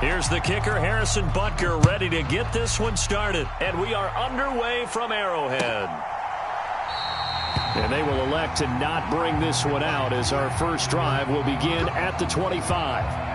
Here's the kicker, Harrison Butker, ready to get this one started. And we are underway from Arrowhead. And they will elect to not bring this one out as our first drive will begin at the 25.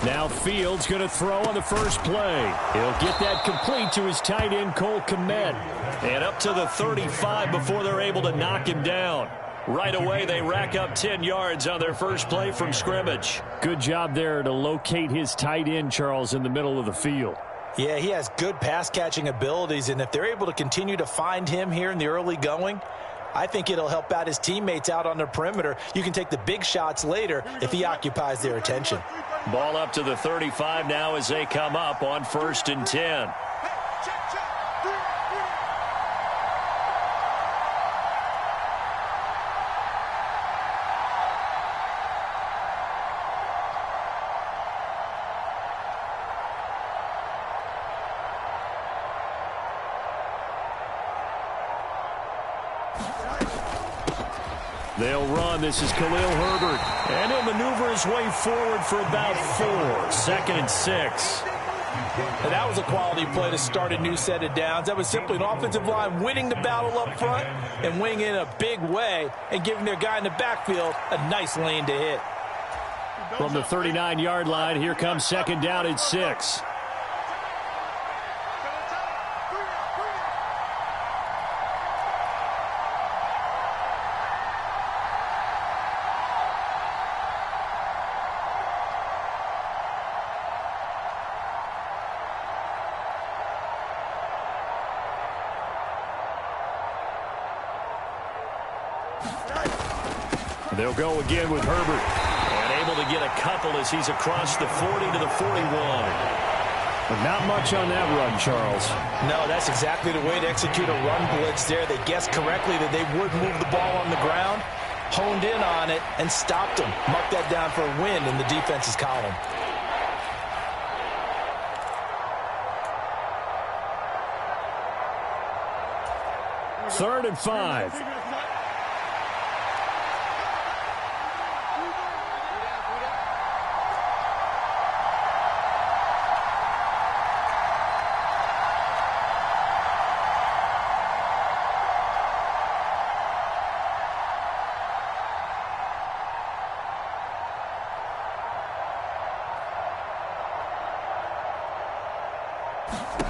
Now Fields going to throw on the first play. He'll get that complete to his tight end, Cole Kmet. And up to the 35 before they're able to knock him down. Right away, they rack up 10 yards on their first play from scrimmage. Good job there to locate his tight end, Charles, in the middle of the field. Yeah, he has good pass-catching abilities, and if they're able to continue to find him here in the early going, I think it'll help out his teammates out on the perimeter. You can take the big shots later if he occupies their attention. Ball up to the 35 now as they come up on 1st and 10. They'll run. This is Khalil Herbert. And he'll maneuver his way forward for about 4. 2nd and 6. And that was a quality play to start a new set of downs. That was simply an offensive line winning the battle up front and winning in a big way and giving their guy in the backfield a nice lane to hit. From the 39-yard line, here comes 2nd down and 6. They'll go again with Herbert. And able to get a couple as he's across the 40 to the 41. But not much on that run, Charles. No, that's exactly the way to execute a run blitz there. They guessed correctly that they would move the ball on the ground, honed in on it, and stopped them. Marked that down for a win in the defense's column. Third and 5.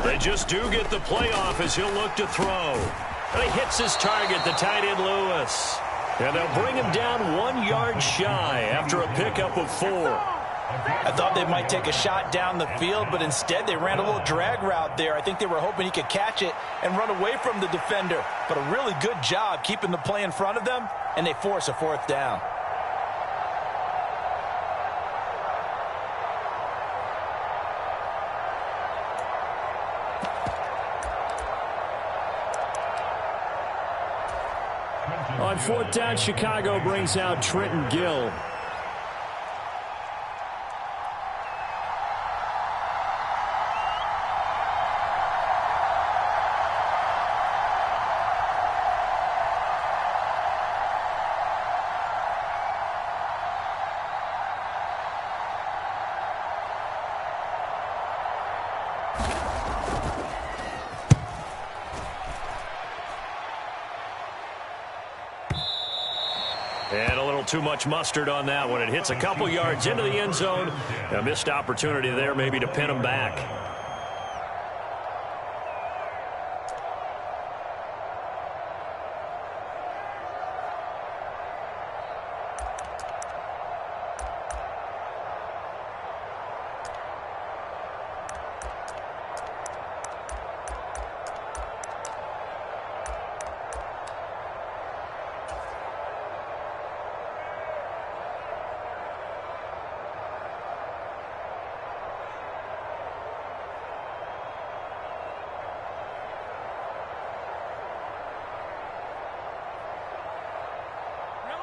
They just do get the playoff as he'll look to throw. And he hits his target, the tight end Lewis. And they'll bring him down 1 yard shy after a pickup of 4. I thought they might take a shot down the field, but instead they ran a little drag route there. I think they were hoping he could catch it and run away from the defender. But a really good job keeping the play in front of them, and they force a 4th down. On 4th down, Chicago brings out Trenton Gill. And a little too much mustard on that one. It hits a couple yards into the end zone. A missed opportunity there maybe to pin him back.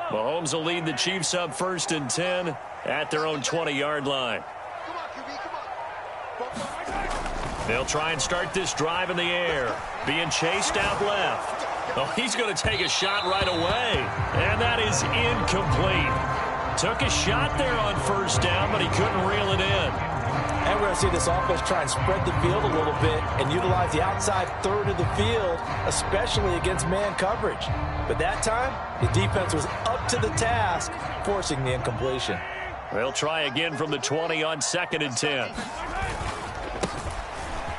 Mahomes will lead the Chiefs up 1st and 10 at their own 20-yard line. They'll try and start this drive in the air. Being chased out left. Oh, he's going to take a shot right away. And that is incomplete. Took a shot there on 1st down, but he couldn't reel it in. And we're going to see this offense try and spread the field a little bit and utilize the outside third of the field, especially against man coverage. But that time, the defense was up to the task, forcing the incompletion. They'll try again from the 20 on 2nd and 10.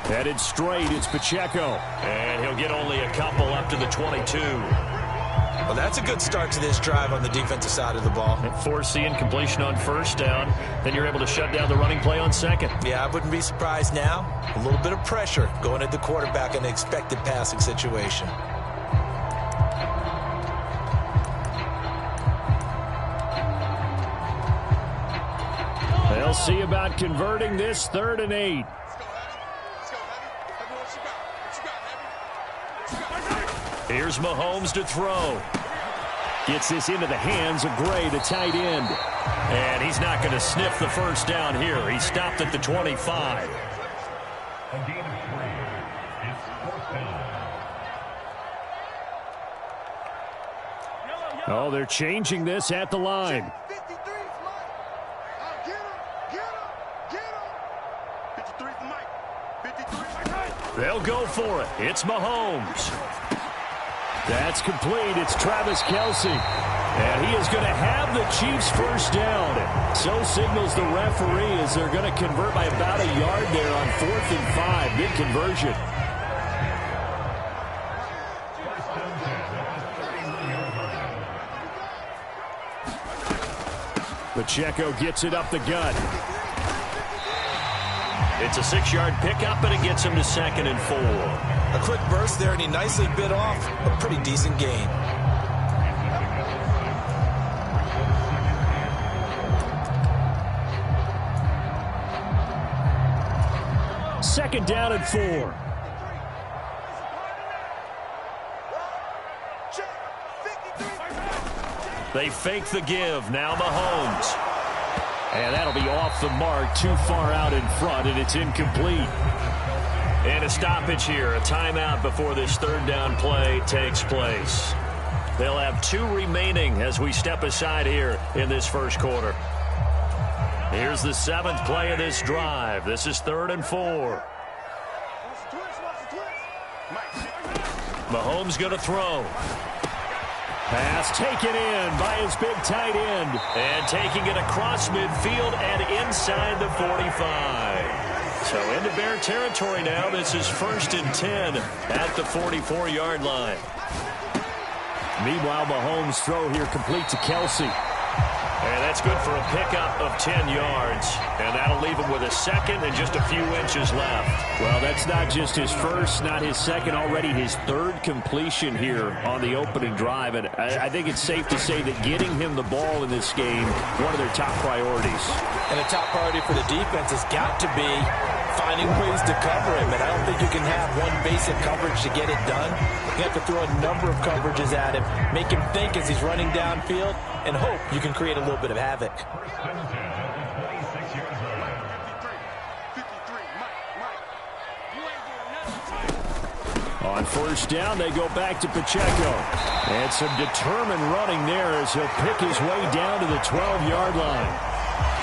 Headed straight, it's Pacheco. And he'll get only a couple up to the 22. Well, that's a good start to this drive on the defensive side of the ball. Force the incompletion on 1st down. Then you're able to shut down the running play on 2nd. Yeah, I wouldn't be surprised now. A little bit of pressure going at the quarterback in an expected passing situation. They'll see about converting this 3rd and 8. Here's Mahomes to throw. Gets this into the hands of Gray, the tight end. And he's not going to sniff the 1st down here. He stopped at the 25. Oh, they're changing this at the line. They'll go for it. It's Mahomes. That's complete. It's Travis Kelce. And he is going to have the Chiefs 1st down. So signals the referee as they're going to convert by about a yard there on 4th and 5. Big conversion. Pacheco gets it up the gut. It's a 6-yard pickup, and it gets him to 2nd and 4. A quick burst there, and he nicely bit off a pretty decent gain. Second down and 4. They fake the give. Now Mahomes. And that'll be off the mark, too far out in front, and it's incomplete. And a stoppage here, a timeout before this 3rd down play takes place. They'll have 2 remaining as we step aside here in this 1st quarter. Here's the 7th play of this drive. This is 3rd and 4. Mahomes going to throw. Pass taken in by his big tight end. And taking it across midfield and inside the 45. So into Bear territory now. This is 1st and 10 at the 44-yard line. Meanwhile, Mahomes' throw here complete to Kelce. And that's good for a pickup of 10 yards. And that'll leave him with a 2nd and just a few inches left. Well, that's not just his 1st, not his 2nd, already his 3rd completion here on the opening drive. And I think it's safe to say that getting him the ball in this game, one of their top priorities. And a top priority for the defense has got to be finding ways to cover him. And I don't think you can have one basic coverage to get it done. You have to throw a number of coverages at him, make him think as he's running downfield, and hope you can create a little bit of havoc. On 1st down, they go back to Pacheco. And some determined running there as he'll pick his way down to the 12-yard line.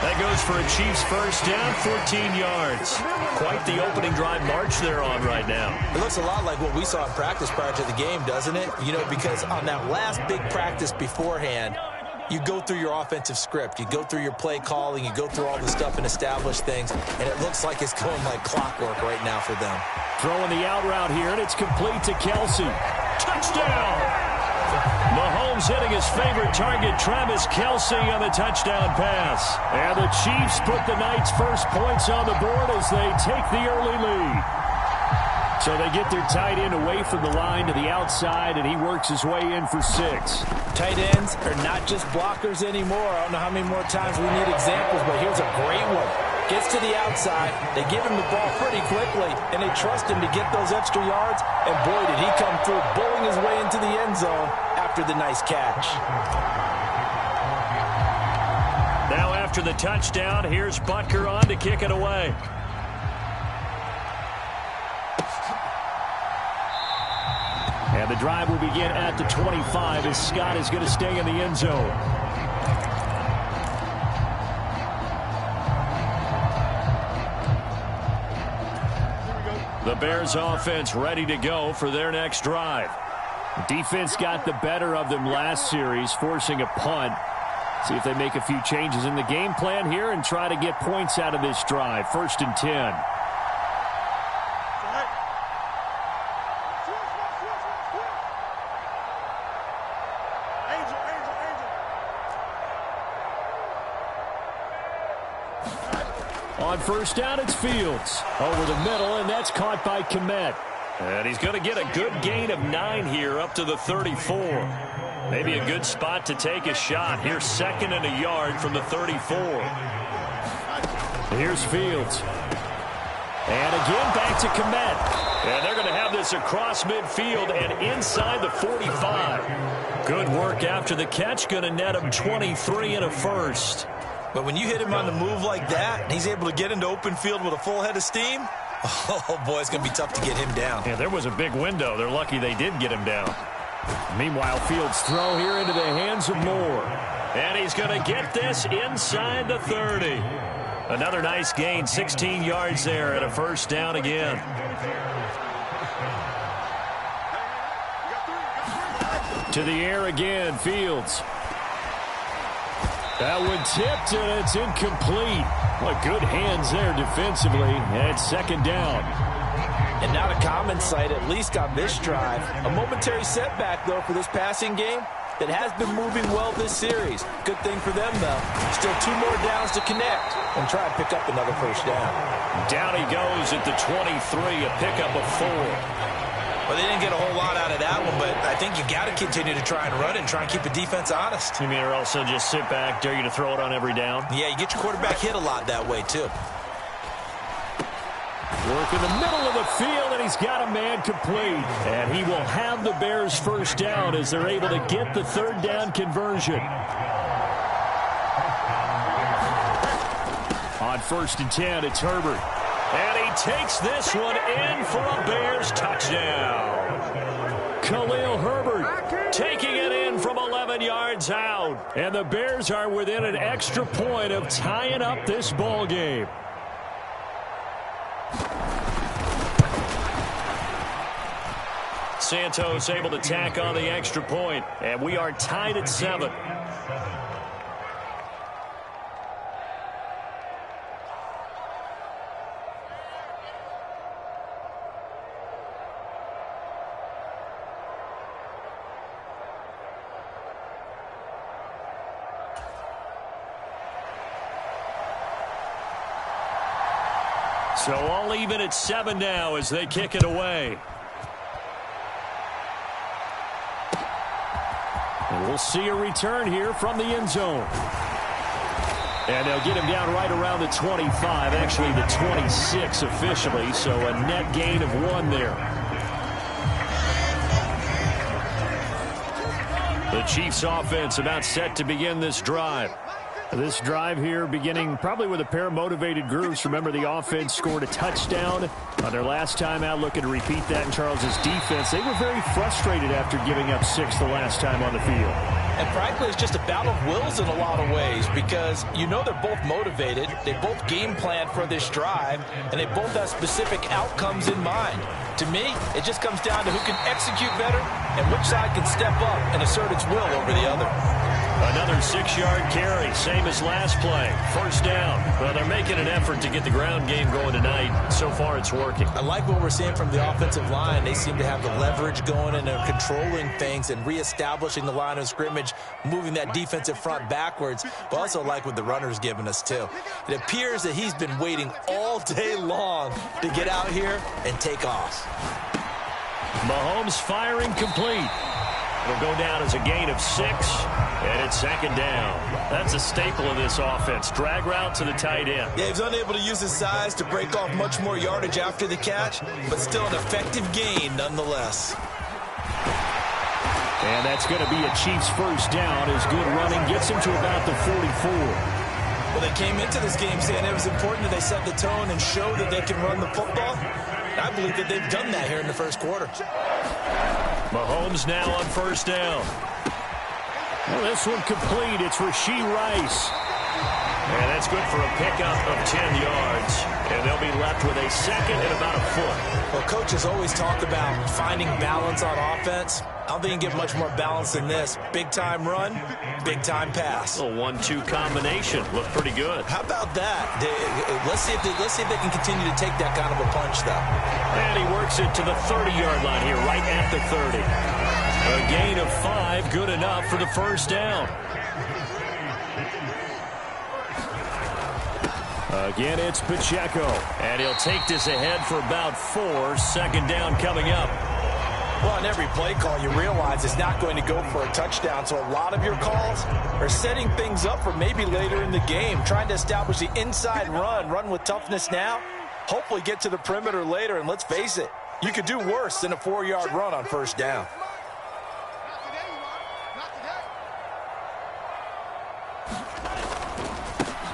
That goes for a Chiefs 1st down, 14 yards. Quite the opening drive march they're on right now. It looks a lot like what we saw in practice prior to the game, doesn't it? You know, because on that last big practice beforehand, you go through your offensive script, you go through your play calling, you go through all the stuff and establish things, and it looks like it's going like clockwork right now for them. Throwing the out route here, and it's complete to Kelce. Touchdown! Mahomes hitting his favorite target, Travis Kelce, on the touchdown pass. And the Chiefs put the night's first points on the board as they take the early lead. So they get their tight end away from the line to the outside, and he works his way in for 6. Tight ends are not just blockers anymore. I don't know how many more times we need examples, but here's a great one. Gets to the outside, they give him the ball pretty quickly, and they trust him to get those extra yards, and boy, did he come through, bowling his way into the end zone after the nice catch. after the touchdown. Here's Butker on to kick it away. And the drive will begin at the 25 as Scott is going to stay in the end zone. The Bears offense ready to go for their next drive. Defense got the better of them last series, forcing a punt. See if they make a few changes in the game plan here and try to get points out of this drive. 1st and 10. On 1st down, it's Fields. Over the middle, and that's caught by Kmet. And he's going to get a good gain of 9 here up to the 34. Maybe a good spot to take a shot. Here's 2nd and a yard from the 34. Here's Fields. And again back to Kmet. And they're going to have this across midfield and inside the 45. Good work after the catch. Going to net him 23 and a first. But when you hit him on the move like that, and he's able to get into open field with a full head of steam, oh, boy, it's going to be tough to get him down. Yeah, there was a big window. They're lucky they did get him down. Meanwhile, Fields' throw here into the hands of Moore. And he's going to get this inside the 30. Another nice gain, 16 yards there, and a 1st down again. To the air again, Fields. That one tipped, and it's incomplete. What good hands there defensively. And it's 2nd down. And not a common sight, at least on this drive. A momentary setback, though, for this passing game that has been moving well this series. Good thing for them, though. Still 2 more downs to connect and try and pick up another 1st down. Down he goes at the 23, a pickup of 4. Well, they didn't get a whole lot out of that one, but I think you got to continue to try and run it and try and keep the defense honest. You mean or also just sit back, dare you to throw it on every down? Yeah, you get your quarterback hit a lot that way, too. Work in the middle of the field, and he's got a man complete. And he will have the Bears' 1st down as they're able to get the 3rd down conversion. On 1st and 10, it's Herbert. And he takes this one in for a Bears touchdown. Khalil Herbert taking it in from 11 yards out. And the Bears are within an extra point of tying up this ball game. Santos able to tack on the extra point, and we are tied at 7. So all even at 7 now as they kick it away. And we'll see a return here from the end zone. And they'll get him down right around the 25, actually the 26 officially, so a net gain of 1 there. The Chiefs offense about set to begin this drive. This drive here beginning probably with a pair of motivated groups. Remember, the offense scored a touchdown on their last time out, looking to repeat that in Charles's defense. They were very frustrated after giving up 6 the last time on the field. And frankly, it's just a battle of wills in a lot of ways because you know they're both motivated. They both game plan for this drive, and they both have specific outcomes in mind. To me, it just comes down to who can execute better and which side can step up and assert its will over the other. Another 6-yard carry, same as last play. 1st down. Well, they're making an effort to get the ground game going tonight. So far, it's working. I like what we're seeing from the offensive line. They seem to have the leverage going, and they're controlling things and reestablishing the line of scrimmage, moving that defensive front backwards. But also like what the runner's giving us, too. It appears that he's been waiting all day long to get out here and take off. Mahomes firing complete. It'll go down as a gain of 6, and it's 2nd down. That's a staple of this offense. Drag route to the tight end. Yeah, he was unable to use his size to break off much more yardage after the catch, but still an effective gain nonetheless. And that's going to be a Chiefs 1st down as good running gets him to about the 44. Well, they came into this game saying it was important that they set the tone and show that they can run the football. And I believe that they've done that here in the first quarter. Mahomes now on first down. Well, this one complete. It's Rashee Rice. And that's good for a pickup of 10 yards. And they'll be left with a second and about a foot. Well, coaches always talk about finding balance on offense. I don't think you can get much more balance than this. Big-time run, big-time pass. A 1-2 combination. Looked pretty good. How about that? Let's see if they can continue to take that kind of a punch, though. And he works it to the 30-yard line here, right at the 30. A gain of 5, good enough for the first down. Again, it's Pacheco. And he'll take this ahead for about 4. Second down coming up. Well, on every play call, you realize it's not going to go for a touchdown. So a lot of your calls are setting things up for maybe later in the game, trying to establish the inside run with toughness now, hopefully get to the perimeter later. And let's face it, you could do worse than a 4-yard run on first down.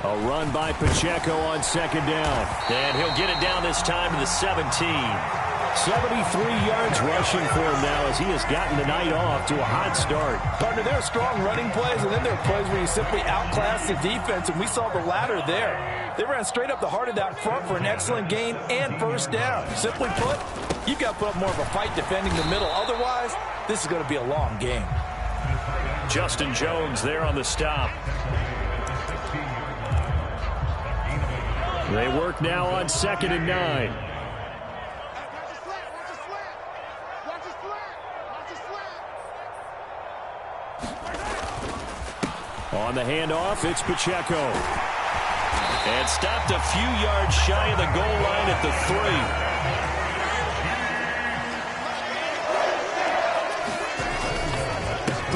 A run by Pacheco on second down. And he'll get it down this time to the 17. 73 yards rushing for him now as he has gotten the night off to a hot start. Partner, there are strong running plays, and then there are plays where you simply outclass the defense, and we saw the latter there. They ran straight up the heart of that front for an excellent gain and first down. Simply put, you've got to put up more of a fight defending the middle. Otherwise, this is going to be a long game. Justin Jones there on the stop. They work now on 2nd and 9. On the handoff, it's Pacheco. And stopped a few yards shy of the goal line at the 3.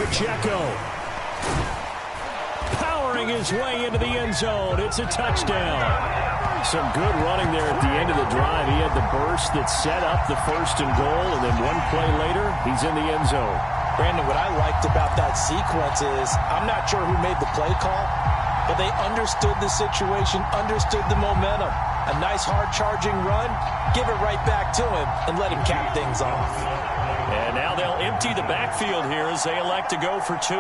Pacheco. Powering his way into the end zone. It's a touchdown. Some good running there at the end of the drive. He had the burst that set up the 1st and goal, and then one play later, he's in the end zone. Brandon, what I liked about that sequence is I'm not sure who made the play call, but they understood the situation, understood the momentum. A nice hard-charging run, give it right back to him, and let him cap things off. And now they'll empty the backfield here as they elect to go for 2.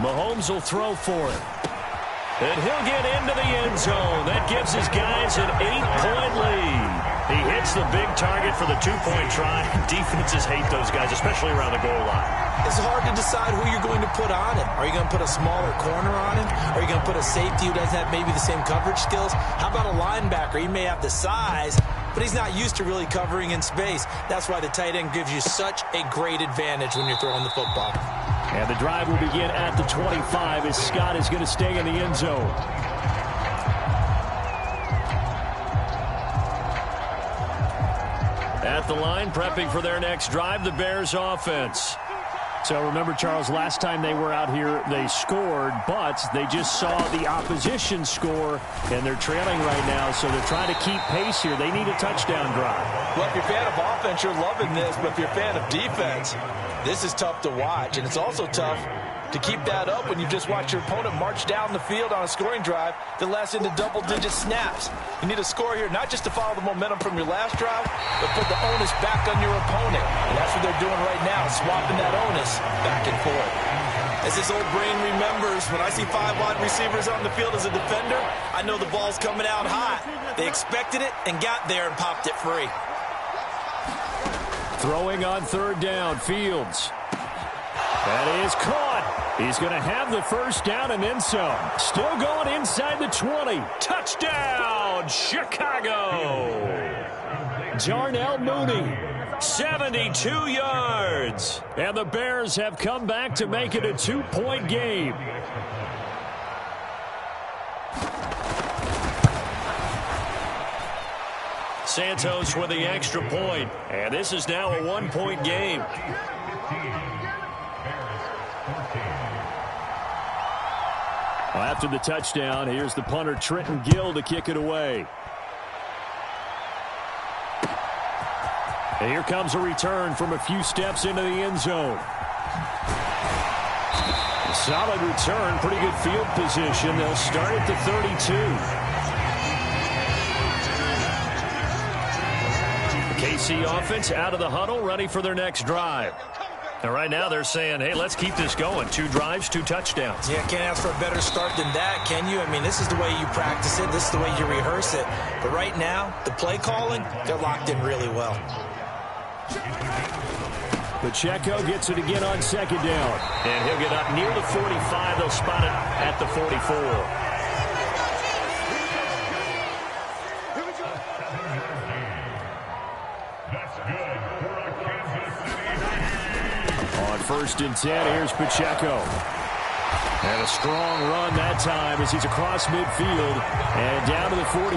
Mahomes will throw for it. And he'll get into the end zone. That gives his guys an 8-point lead. He hits the big target for the 2-point try. Defenses hate those guys, especially around the goal line. It's hard to decide who you're going to put on him. Are you going to put a smaller corner on him? Are you going to put a safety who doesn't have maybe the same coverage skills? How about a linebacker? He may have the size, but he's not used to really covering in space. That's why the tight end gives you such a great advantage when you're throwing the football. And the drive will begin at the 25 as Scott is going to stay in the end zone. At the line, prepping for their next drive, the Bears offense. So remember, Charles, last time they were out here, they scored, but they just saw the opposition score, and they're trailing right now, so they're trying to keep pace here. They need a touchdown drive. Well, if you're a fan of offense, you're loving this, but if you're a fan of defense, this is tough to watch, and it's also tough to keep that up when you just watch your opponent march down the field on a scoring drive that lasts into double-digit snaps. You need a score here, not just to follow the momentum from your last drive, but put the onus back on your opponent. And that's what they're doing right now, swapping that onus back and forth. As his old brain remembers, when I see 5 wide receivers on the field as a defender, I know the ball's coming out hot. They expected it and got there and popped it free. Throwing on 3rd down, Fields. That is caught. He's going to have the first down and then some. Still going inside the 20. Touchdown, Chicago. Darnell Mooney, 72 yards. And the Bears have come back to make it a 2-point game. Santos with the extra point. And this is now a 1-point game. Well, after the touchdown, here's the punter Trenton Gill to kick it away. And here comes a return from a few steps into the end zone. A solid return, pretty good field position. They'll start at the 32. The KC offense out of the huddle, ready for their next drive. And right now they're saying, hey, let's keep this going. 2 drives, 2 touchdowns. Yeah, can't ask for a better start than that, can you? I mean, this is the way you practice it. This is the way you rehearse it. But right now, the play calling, they're locked in really well. Pacheco gets it again on second down. And he'll get up near the 45. They'll spot it at the 44. First and 10, here's Pacheco. And a strong run that time as he's across midfield and down to the 43.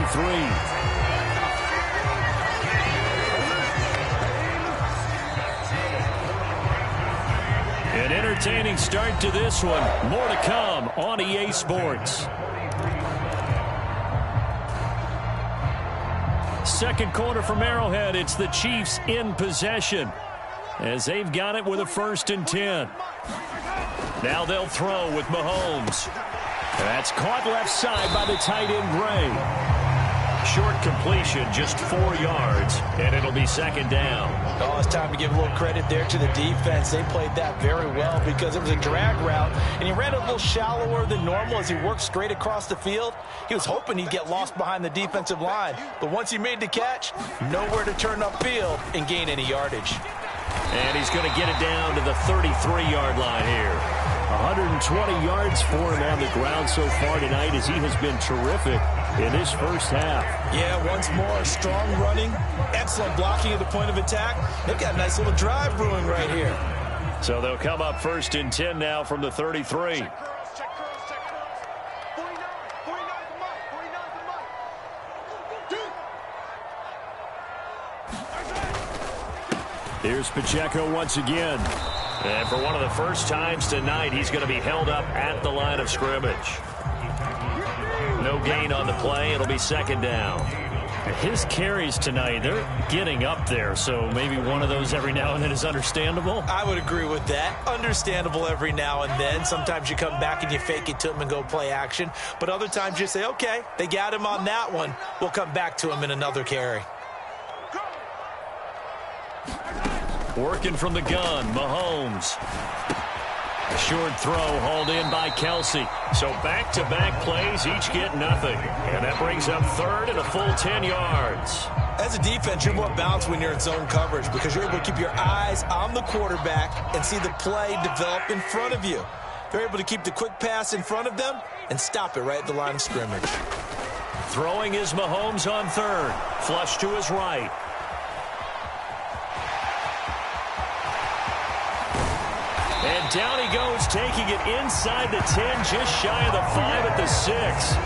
An entertaining start to this one. More to come on EA Sports. Second quarter from Arrowhead. It's the Chiefs in possession, as they've got it with a 1st and 10. Now they'll throw with Mahomes. That's caught left side by the tight end Gray. Short completion, just 4 yards, and it'll be second down. Oh, it's time to give a little credit there to the defense. They played that very well because it was a drag route, and he ran a little shallower than normal as he worked straight across the field. He was hoping he'd get lost behind the defensive line, but once he made the catch, nowhere to turn upfield and gain any yardage. And he's going to get it down to the 33-yard line here. 120 yards for him on the ground so far tonight, as he has been terrific in this first half. Yeah, once more, strong running, excellent blocking at the point of attack. They've got a nice little drive brewing right here. So they'll come up 1st and 10 now from the 33. Here's Pacheco once again. And for one of the first times tonight, he's going to be held up at the line of scrimmage. No gain on the play. It'll be second down. His carries tonight, they're getting up there, so maybe one of those every now and then is understandable. I would agree with that. Understandable every now and then. Sometimes you come back and you fake it to him and go play action. But other times you say, okay, they got him on that one. We'll come back to him in another carry. Working from the gun, Mahomes. A short throw hauled in by Kelsey. So back-to-back plays, each get nothing. And that brings up 3rd and a full 10 yards. As a defense, you're more balanced when you're in zone coverage because you're able to keep your eyes on the quarterback and see the play develop in front of you. They're able to keep the quick pass in front of them and stop it right at the line of scrimmage. Throwing is Mahomes on 3rd. Flush to his right. And down he goes, taking it inside the 10, just shy of the 5 at the 6.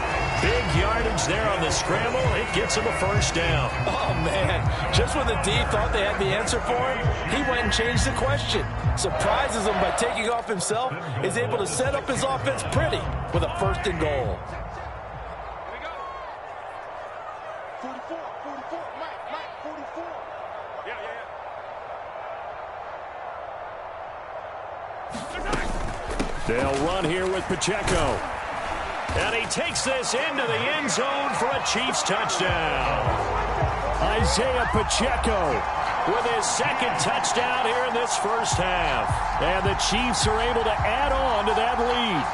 Big yardage there on the scramble. It gets him a first down. Oh, man. Just when the D thought they had the answer for him, he went and changed the question. Surprises him by taking off himself. Is able to set up his offense pretty with a 1st and goal. 44, Mike, 44. Yeah. They'll run here with Pacheco. And he takes this into the end zone for a Chiefs touchdown. Isaiah Pacheco with his 2nd touchdown here in this first half. And the Chiefs are able to add on to that lead.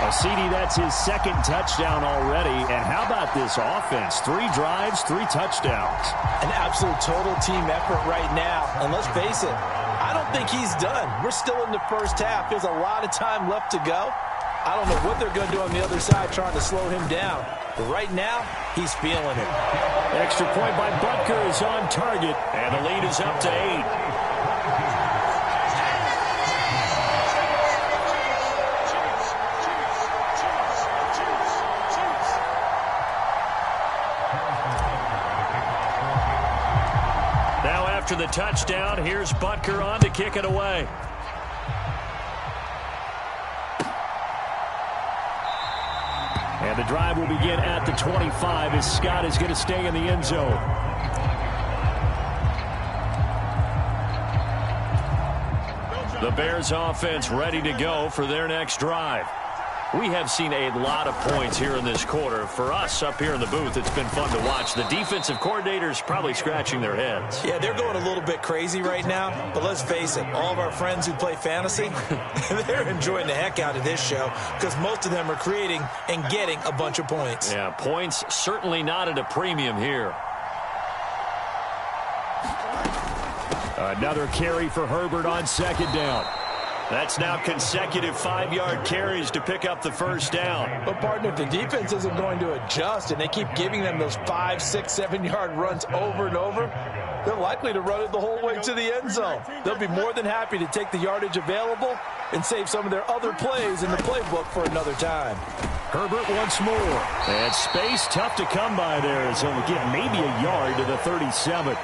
CD, that's his 2nd touchdown already. And how about this offense? 3 drives, 3 touchdowns. An absolute total team effort right now. And let's face it, I don't think he's done. We're still in the first half. There's a lot of time left to go. I don't know what they're going to do on the other side trying to slow him down. But right now, he's feeling it. Extra point by Butker is on target. And the lead is up to 8. After the touchdown, here's Butker on to kick it away. And the drive will begin at the 25 as Scott is going to stay in the end zone. The Bears offense ready to go for their next drive. We have seen a lot of points here in this quarter. For us up here in the booth, it's been fun to watch. The defensive coordinators probably scratching their heads. Yeah, they're going a little bit crazy right now. But let's face it, all of our friends who play fantasy, they're enjoying the heck out of this show because most of them are creating and getting a bunch of points. Yeah, points certainly not at a premium here. Another carry for Herbert on second down. That's now consecutive 5-yard carries to pick up the first down. But, partner, if the defense isn't going to adjust and they keep giving them those 5, 6, 7-yard runs over and over, they're likely to run it the whole way to the end zone. They'll be more than happy to take the yardage available and save some of their other plays in the playbook for another time. Herbert once more. And space tough to come by there as he'll get maybe a yard to the 37.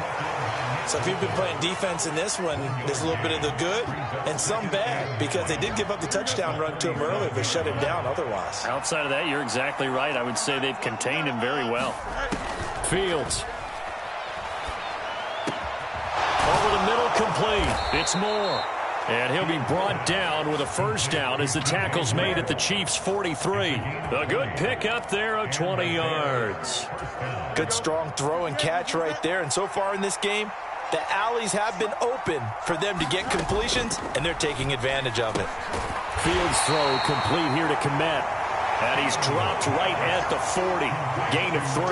So if you've been playing defense in this one, there's a little bit of the good and some bad because they did give up the touchdown run to him earlier, but shut him down otherwise. Outside of that, you're exactly right. I would say they've contained him very well. Fields. Over the middle, complete. It's Moore. And he'll be brought down with a first down as the tackle's made at the Chiefs' 43. A good pick up there of 20 yards. Good strong throw and catch right there. And so far in this game, the alleys have been open for them to get completions, and they're taking advantage of it. Fields throw complete here to Kmet. And he's dropped right at the 40. Gain of 3.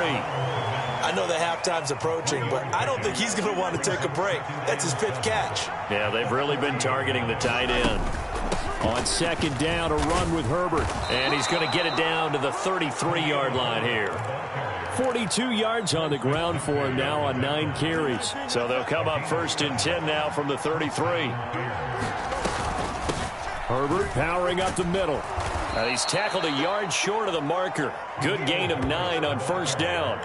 I know the halftime's approaching, but I don't think he's going to want to take a break. That's his 5th catch. Yeah, they've really been targeting the tight end. On second down, a run with Herbert. And he's going to get it down to the 33-yard line here. 42 yards on the ground for him now on 9 carries. So they'll come up 1st and 10 now from the 33. Herbert powering up the middle. Now he's tackled a yard short of the marker. Good gain of 9 on first down.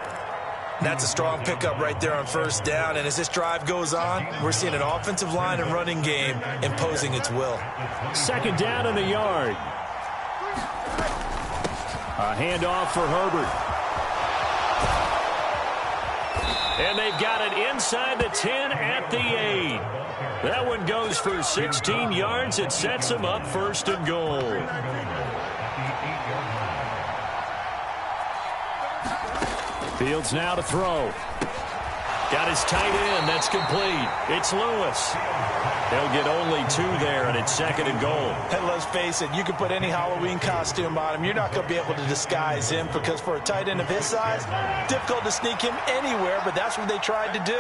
That's a strong pickup right there on first down. And as this drive goes on, we're seeing an offensive line and running game imposing its will. Second down and a yard. A handoff for Herbert. And they've got it inside the 10 at the 8. That one goes for 16 yards. It sets them up 1st and goal. Fields now to throw. Got his tight end. That's complete. It's Lewis. They'll get only 2 there, and it's 2nd and goal. And let's face it, you can put any Halloween costume on him. You're not going to be able to disguise him because for a tight end of his size, difficult to sneak him anywhere, but that's what they tried to do.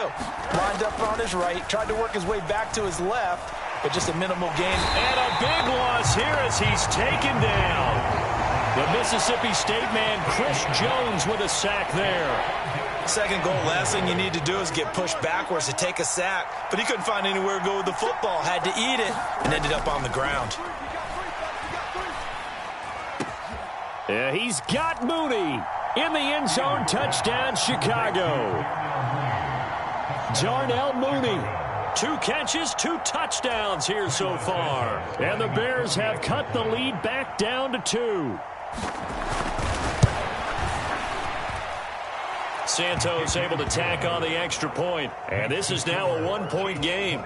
Lined up on his right, tried to work his way back to his left, but just a minimal gain. And a big loss here as he's taken down. The Mississippi State man, Chris Jones, with a sack there. 2nd goal, last thing you need to do is get pushed backwards to take a sack. But he couldn't find anywhere to go with the football. Had to eat it and ended up on the ground. Yeah, he's got Mooney in the end zone. Touchdown, Chicago. Darnell Mooney. 2 catches, 2 touchdowns here so far. And the Bears have cut the lead back down to 2. Santos able to tack on the extra point. And this is now a 1-point game.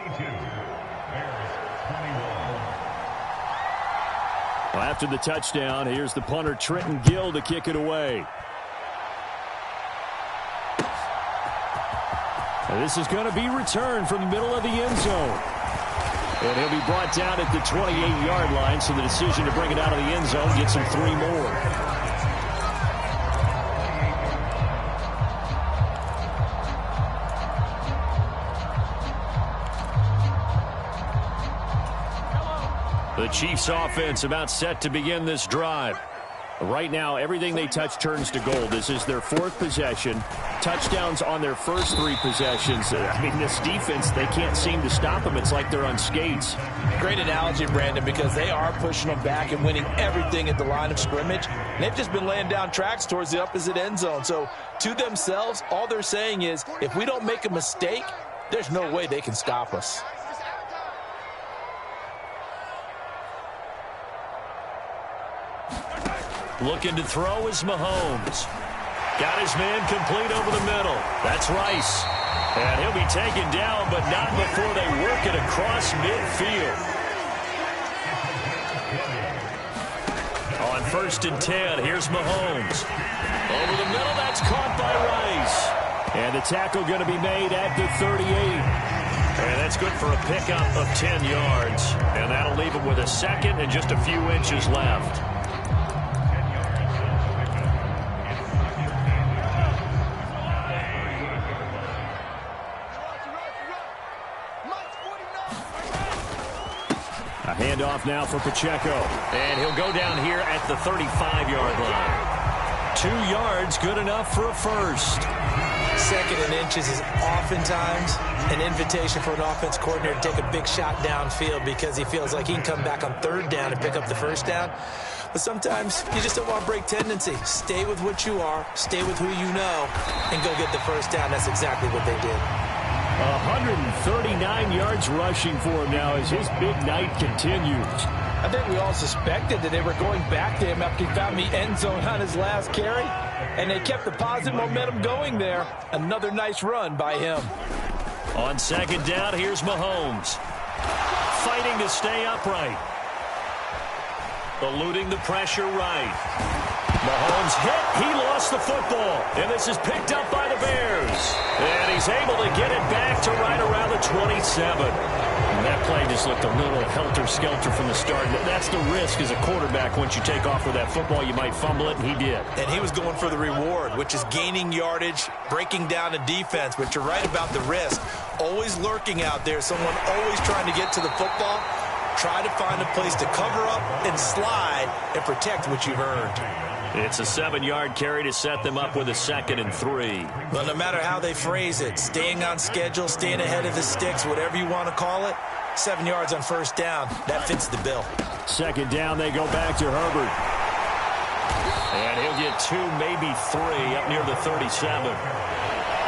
Well, after the touchdown, here's the punter Trenton Gill to kick it away. And this is going to be returned from the middle of the end zone. And he'll be brought down at the 28-yard line, so the decision to bring it out of the end zone gets him 3 more. The Chiefs offense about set to begin this drive. Right now, everything they touch turns to gold. This is their 4th possession. Touchdowns on their first 3 possessions. I mean, this defense, they can't seem to stop them. It's like they're on skates. Great analogy, Brandon, because they are pushing them back and winning everything at the line of scrimmage. And they've just been laying down tracks towards the opposite end zone. So to themselves, all they're saying is, if we don't make a mistake, there's no way they can stop us. Looking to throw is Mahomes. Got his man complete over the middle. That's Rice. And he'll be taken down, but not before they work it across midfield. On 1st and 10, here's Mahomes. Over the middle, that's caught by Rice. And the tackle going to be made at the 38. And that's good for a pickup of 10 yards. And that'll leave him with a second and just a few inches left. A handoff now for Pacheco. And he'll go down here at the 35-yard line. 2 yards, good enough for a first. 2nd and inches is oftentimes an invitation for an offense coordinator to take a big shot downfield because he feels like he can come back on 3rd down and pick up the 1st down. But sometimes you just don't want to break tendency. Stay with what you are, stay with who you know, and go get the 1st down. That's exactly what they did. 139 yards rushing for him now as his big night continues. I think we all suspected that they were going back to him after he found the end zone on his last carry, and they kept the positive momentum going there. Another nice run by him. On 2nd down, here's Mahomes. Fighting to stay upright. Eluding the pressure right. Mahomes hit. He lost the football. And this is picked up by the Bears. And he's able to get it back to right around the 27. And that play just looked a little helter-skelter from the start. That's the risk as a quarterback. Once you take off with that football, you might fumble it, and he did. And he was going for the reward, which is gaining yardage, breaking down a defense. But you're right about the risk. Always lurking out there. Someone always trying to get to the football. Try to find a place to cover up and slide and protect what you've earned. It's a 7-yard carry to set them up with a 2nd and 3. Well, no matter how they phrase it, staying on schedule, staying ahead of the sticks, whatever you want to call it, 7 yards on 1st down, that fits the bill. 2nd down, they go back to Herbert. And he'll get 2, maybe 3 up near the 37.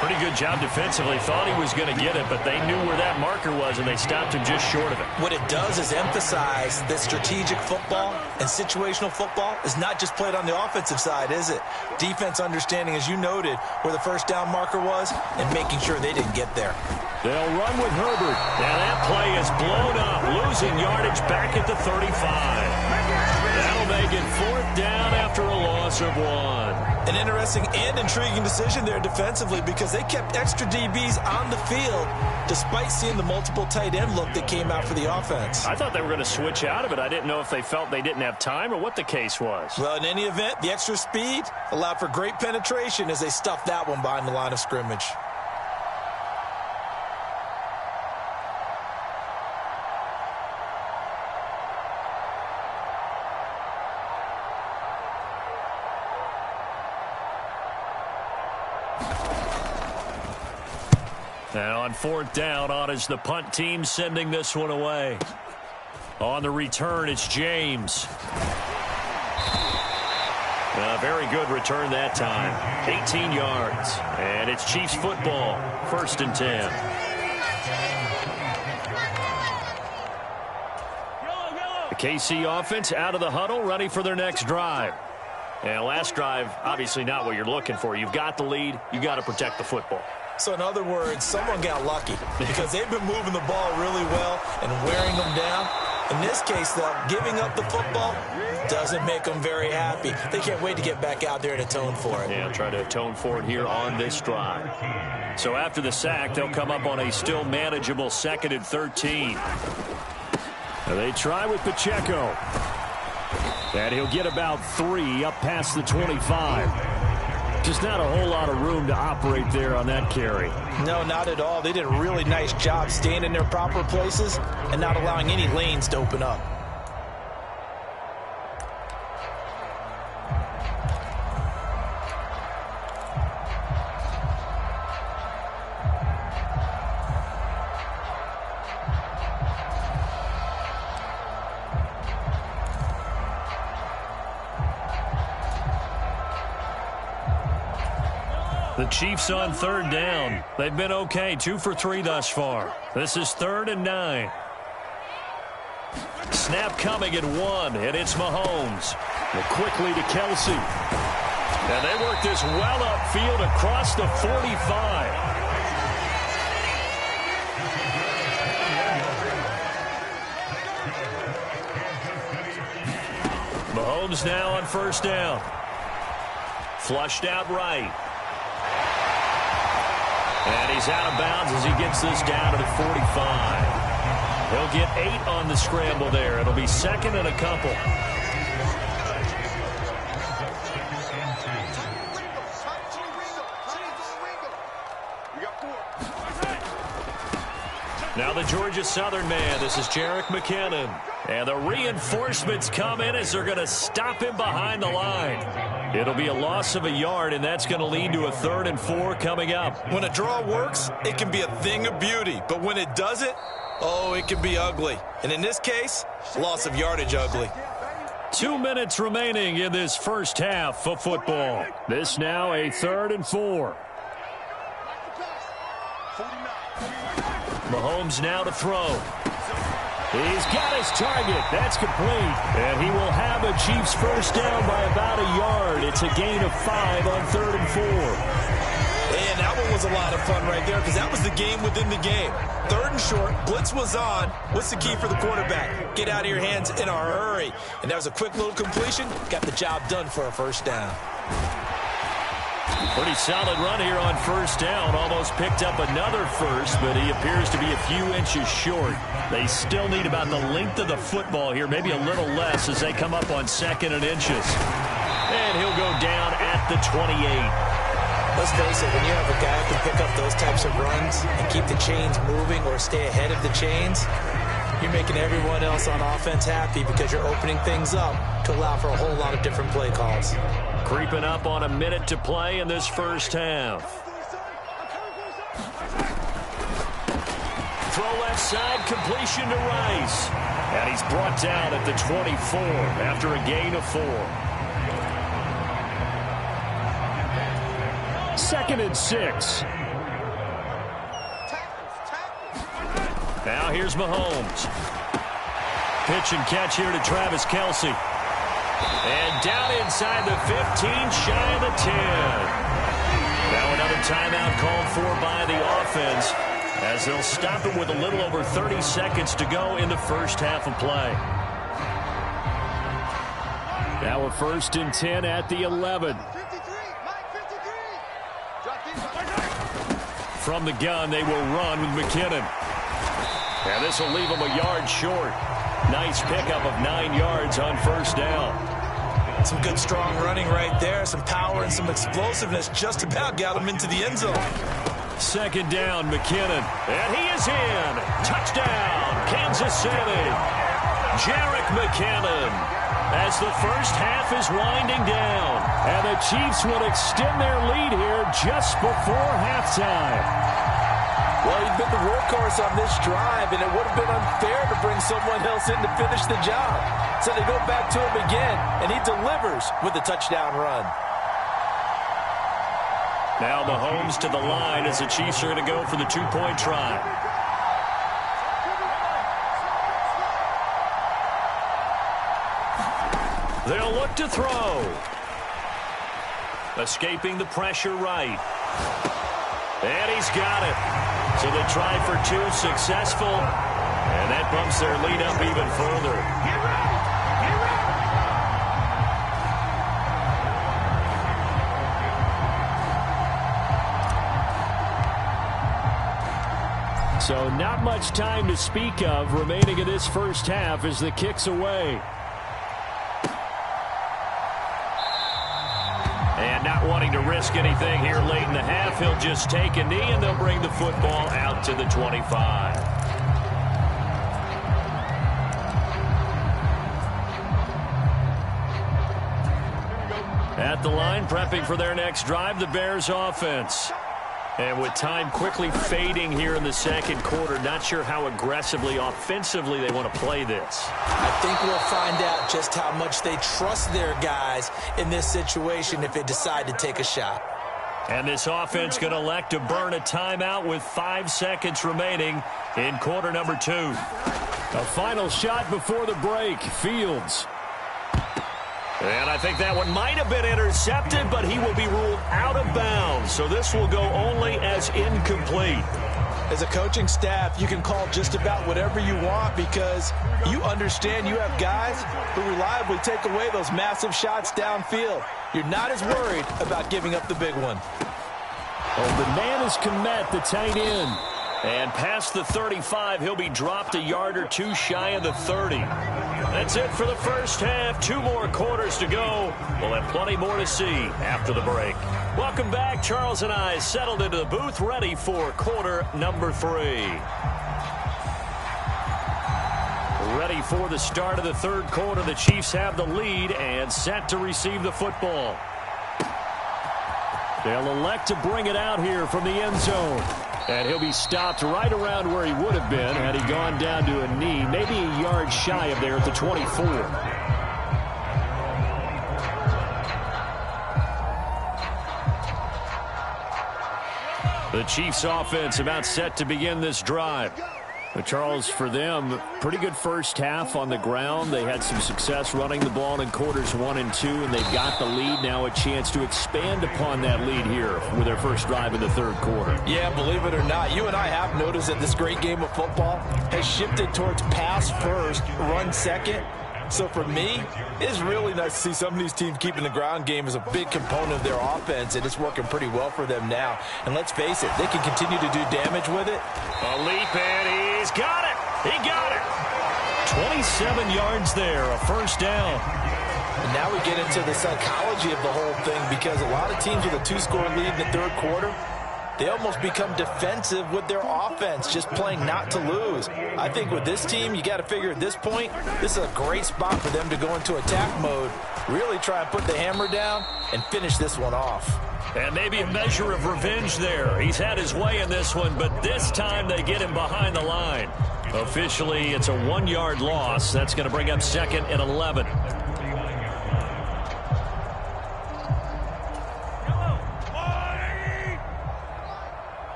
Pretty good job defensively. Thought he was going to get it, but they knew where that marker was, and they stopped him just short of it. What it does is emphasize that strategic football and situational football is not just played on the offensive side, is it? Defense understanding, as you noted, where the 1st down marker was and making sure they didn't get there. They'll run with Herbert. Now that play is blown up, losing yardage back at the 35. That'll make it 4th down after a loss of 1. An interesting and intriguing decision there defensively because they kept extra DBs on the field despite seeing the multiple tight end look that came out for the offense. I thought they were going to switch out of it. I didn't know if they felt they didn't have time or what the case was. Well, in any event, the extra speed allowed for great penetration as they stuffed that one behind the line of scrimmage. And on 4th down, on is the punt team sending this one away. On the return, it's James. A very good return that time. 18 yards. And it's Chiefs football. 1st and 10. The KC offense out of the huddle, ready for their next drive. And last drive, obviously not what you're looking for. You've got the lead. You got to protect the football. So in other words, someone got lucky because they've been moving the ball really well and wearing them down. In this case, though, giving up the football doesn't make them very happy. They can't wait to get back out there and atone for it. Yeah, try to atone for it here on this drive. So after the sack, they'll come up on a still manageable 2nd and 13. Now they try with Pacheco. And he'll get about 3 up past the 25. Just not a whole lot of room to operate there on that carry. No, not at all. They did a really nice job staying in their proper places and not allowing any lanes to open up. The Chiefs on 3rd down. They've been okay, 2 for 3 thus far. This is 3rd and 9. Snap coming at 1, and it's Mahomes. And quickly to Kelsey. And they work this well upfield across the 45. Mahomes now on first down. Flushed out right. And he's out of bounds as he gets this down to the 45. He'll get 8 on the scramble there. It'll be second and a couple. Now the Georgia Southern man. This is Jerick McKinnon. And the reinforcements come in as they're going to stop him behind the line. It'll be a loss of a yard, and that's going to lead to a 3rd and 4 coming up. When a draw works, it can be a thing of beauty. But when it doesn't, oh, it can be ugly. And in this case, loss of yardage ugly. 2 minutes remaining in this first half of football. This now a 3rd and 4. Mahomes now to throw. He's got his target. That's complete. And he will have a Chiefs first down by about a yard. It's a gain of 5 on 3rd and 4. And that one was a lot of fun right there because that was the game within the game. 3rd and short. Blitz was on. What's the key for the quarterback? Get out of your hands in a hurry. And that was a quick little completion. Got the job done for a first down. Pretty solid run here on first down. Almost picked up another first, but he appears to be a few inches short. They still need about the length of the football here, maybe a little less as they come up on 2nd and inches. And he'll go down at the 28. Let's face it, when you have a guy who can pick up those types of runs and keep the chains moving or stay ahead of the chains, you're making everyone else on offense happy because you're opening things up to allow for a whole lot of different play calls. Creeping up on a minute to play in this first half. Throw left side, completion to Rice. And he's brought down at the 24 after a gain of 4. 2nd and 6. Now here's Mahomes. Pitch and catch here to Travis Kelce. And down inside the 15, shy of the 10. Now another timeout called for by the offense as they'll stop it with a little over 30 seconds to go in the first half of play. Now a 1st and 10 at the 11. From the gun, they will run with McKinnon. And this will leave them a yard short. Nice pickup of 9 yards on first down. Some good, strong running right there. Some power and some explosiveness just about got him into the end zone. 2nd down, McKinnon. And he is in. Touchdown, Kansas City. Jerick McKinnon. As the first half is winding down. And the Chiefs will extend their lead here just before halftime. Well, he's been the workhorse on this drive, and it would have been unfair to bring someone else in to finish the job. So they go back to him again, and he delivers with a touchdown run. Now Mahomes to the line as the Chiefs are going to go for the 2-point try. They'll look to throw. Escaping the pressure right. And he's got it. So they try for 2, successful. And that bumps their lead up even further. So not much time to speak of remaining in this first half as the kick's away. And not wanting to risk anything here late in the half, he'll just take a knee and they'll bring the football out to the 25. At the line, prepping for their next drive, the Bears offense. And with time quickly fading here in the second quarter, not sure how aggressively, offensively they want to play this. I think we'll find out just how much they trust their guys in this situation if they decide to take a shot. And this offense going to elect to burn a timeout with 5 seconds remaining in quarter number 2. A final shot before the break. Fields. And I think that one might have been intercepted, but he will be ruled out of bounds. So this will go only as incomplete. As a coaching staff, you can call just about whatever you want because you understand you have guys who reliably take away those massive shots downfield. You're not as worried about giving up the big one. Oh, the man is Kmet, the tight end. And past the 35, he'll be dropped a yard or two shy of the 30. That's it for the first half. 2 more quarters to go. We'll have plenty more to see after the break. Welcome back. Charles and I settled into the booth, ready for quarter number 3. Ready for the start of the third quarter. The Chiefs have the lead and set to receive the football. They'll elect to bring it out here from the end zone. And he'll be stopped right around where he would have been had he gone down to a knee, maybe a yard shy of there at the 24. The Chiefs offense about set to begin this drive. But Charles, for them, pretty good first half on the ground. They had some success running the ball in quarters 1 and 2, and they've got the lead now, a chance to expand upon that lead here with their first drive in the third quarter. Yeah, believe it or not, you and I have noticed that this great game of football has shifted towards pass first, run second. So for me, it's really nice to see some of these teams keeping the ground game as a big component of their offense, and it's working pretty well for them now. And let's face it, they can continue to do damage with it. A leap, and he's got it. He got it. 27 yards there, a first down. And now we get into the psychology of the whole thing because a lot of teams with a 2-score lead in the third quarter, they almost become defensive with their offense, just playing not to lose. I think with this team, you got to figure at this point, this is a great spot for them to go into attack mode, really try and put the hammer down and finish this one off. And maybe a measure of revenge there. He's had his way in this one, but this time they get him behind the line. Officially, it's a 1-yard loss. That's going to bring up second and 11.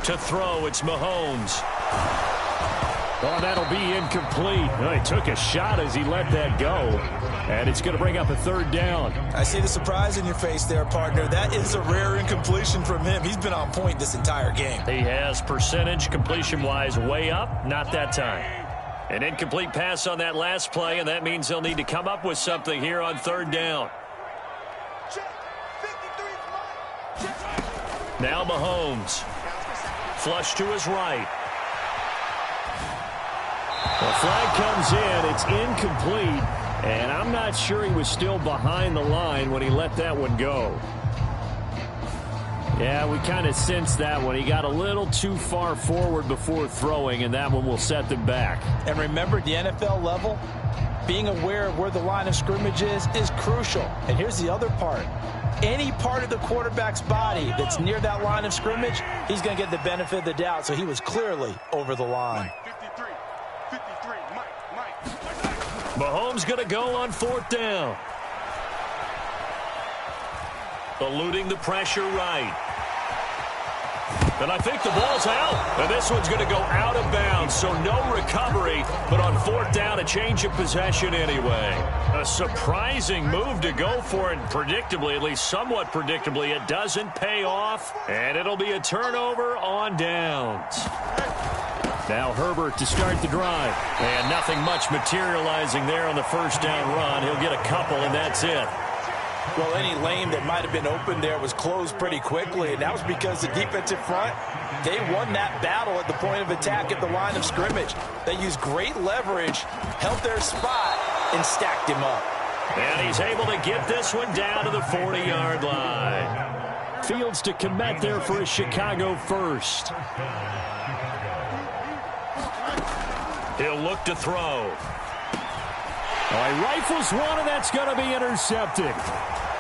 To throw, it's Mahomes. Oh, that'll be incomplete. Oh, he took a shot as he let that go. And it's going to bring up a third down. I see the surprise in your face there, partner. That is a rare incompletion from him. He's been on point this entire game. He has percentage completion-wise way up. Not that time. An incomplete pass on that last play, and that means they'll need to come up with something here on third down. Now Mahomes. Flush to his right. The flag comes in. It's incomplete. And I'm not sure he was still behind the line when he let that one go. Yeah, we kind of sensed that one. He got a little too far forward before throwing, and that one will set them back. And remember, the NFL level, being aware of where the line of scrimmage is crucial. And here's the other part. Any part of the quarterback's body that's near that line of scrimmage, he's going to get the benefit of the doubt. So he was clearly over the line. 53, Mike. Mahomes going to go on fourth down. Eluding the pressure right. And I think the ball's out. And this one's going to go out of bounds, so no recovery. But on fourth down, a change of possession anyway. A surprising move to go for it. Predictably, at least somewhat predictably, it doesn't pay off. And it'll be a turnover on downs. Now Herbert to start the drive. And nothing much materializing there on the first down run. He'll get a couple, and that's it. Well, any lane that might have been open there was closed pretty quickly, and that was because the defensive front, they won that battle at the point of attack at the line of scrimmage. They used great leverage, held their spot, and stacked him up. And he's able to get this one down to the 40-yard line. Fields to Kmet there for a Chicago first. He'll look to throw. All right, rifles one, and that's going to be intercepted.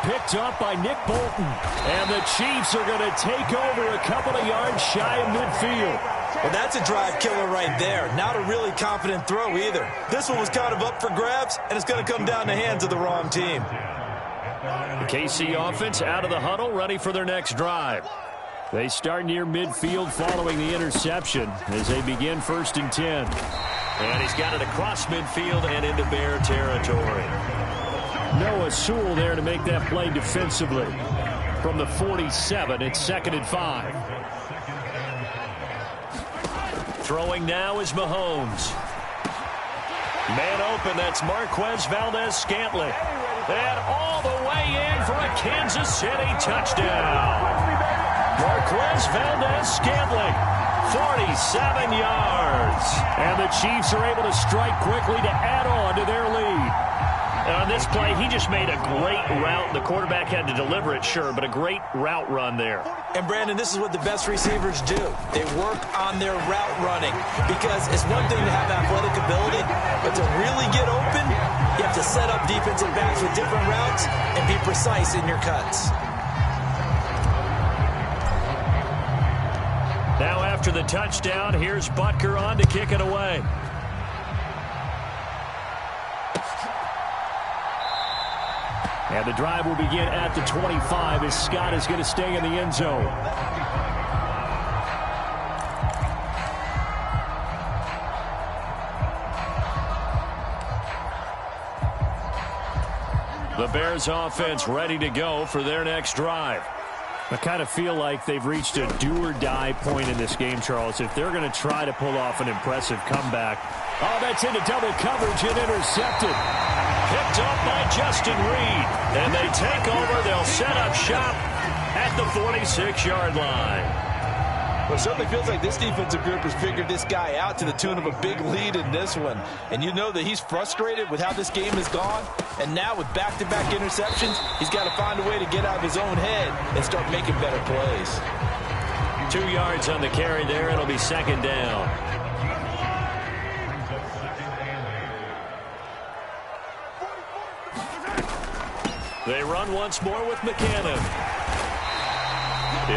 Picked up by Nick Bolton. And the Chiefs are going to take over a couple of yards shy of midfield. Well, that's a drive killer right there. Not a really confident throw either. This one was kind of up for grabs, and it's going to come down in the hands of the wrong team. The KC offense out of the huddle, ready for their next drive. They start near midfield following the interception as they begin 1st and 10. And he's got it across midfield and into Bear territory. Noah Sewell there to make that play defensively. from the 47. It's 2nd and 5. Throwing now is Mahomes. Man open, that's Marquez Valdes-Scantling. And all the way in for a Kansas City touchdown. Marquez Valdes-Scantling, 47 yards. And the Chiefs are able to strike quickly to add on to their lead. And on this play, he just made a great route. The quarterback had to deliver it, sure, but a great route run there. And, Brandon, this is what the best receivers do. They work on their route running because it's one thing to have athletic ability, but to really get open, you have to set up defensive backs with different routes and be precise in your cuts. Now after the touchdown, here's Butker on to kick it away. And the drive will begin at the 25 as Scott is going to stay in the end zone. The Bears offense ready to go for their next drive. I kind of feel like they've reached a do-or-die point in this game, Charles. If they're going to try to pull off an impressive comeback. Oh, that's into double coverage and intercepted. Picked up by Justin Reed. And they take over. They'll set up shop at the 46-yard line. Well, it certainly feels like this defensive group has figured this guy out to the tune of a big lead in this one. And you know that he's frustrated with how this game has gone. And now with back-to-back interceptions, he's got to find a way to get out of his own head and start making better plays. 2 yards on the carry there. It'll be 2nd down. They run once more with McKinnon.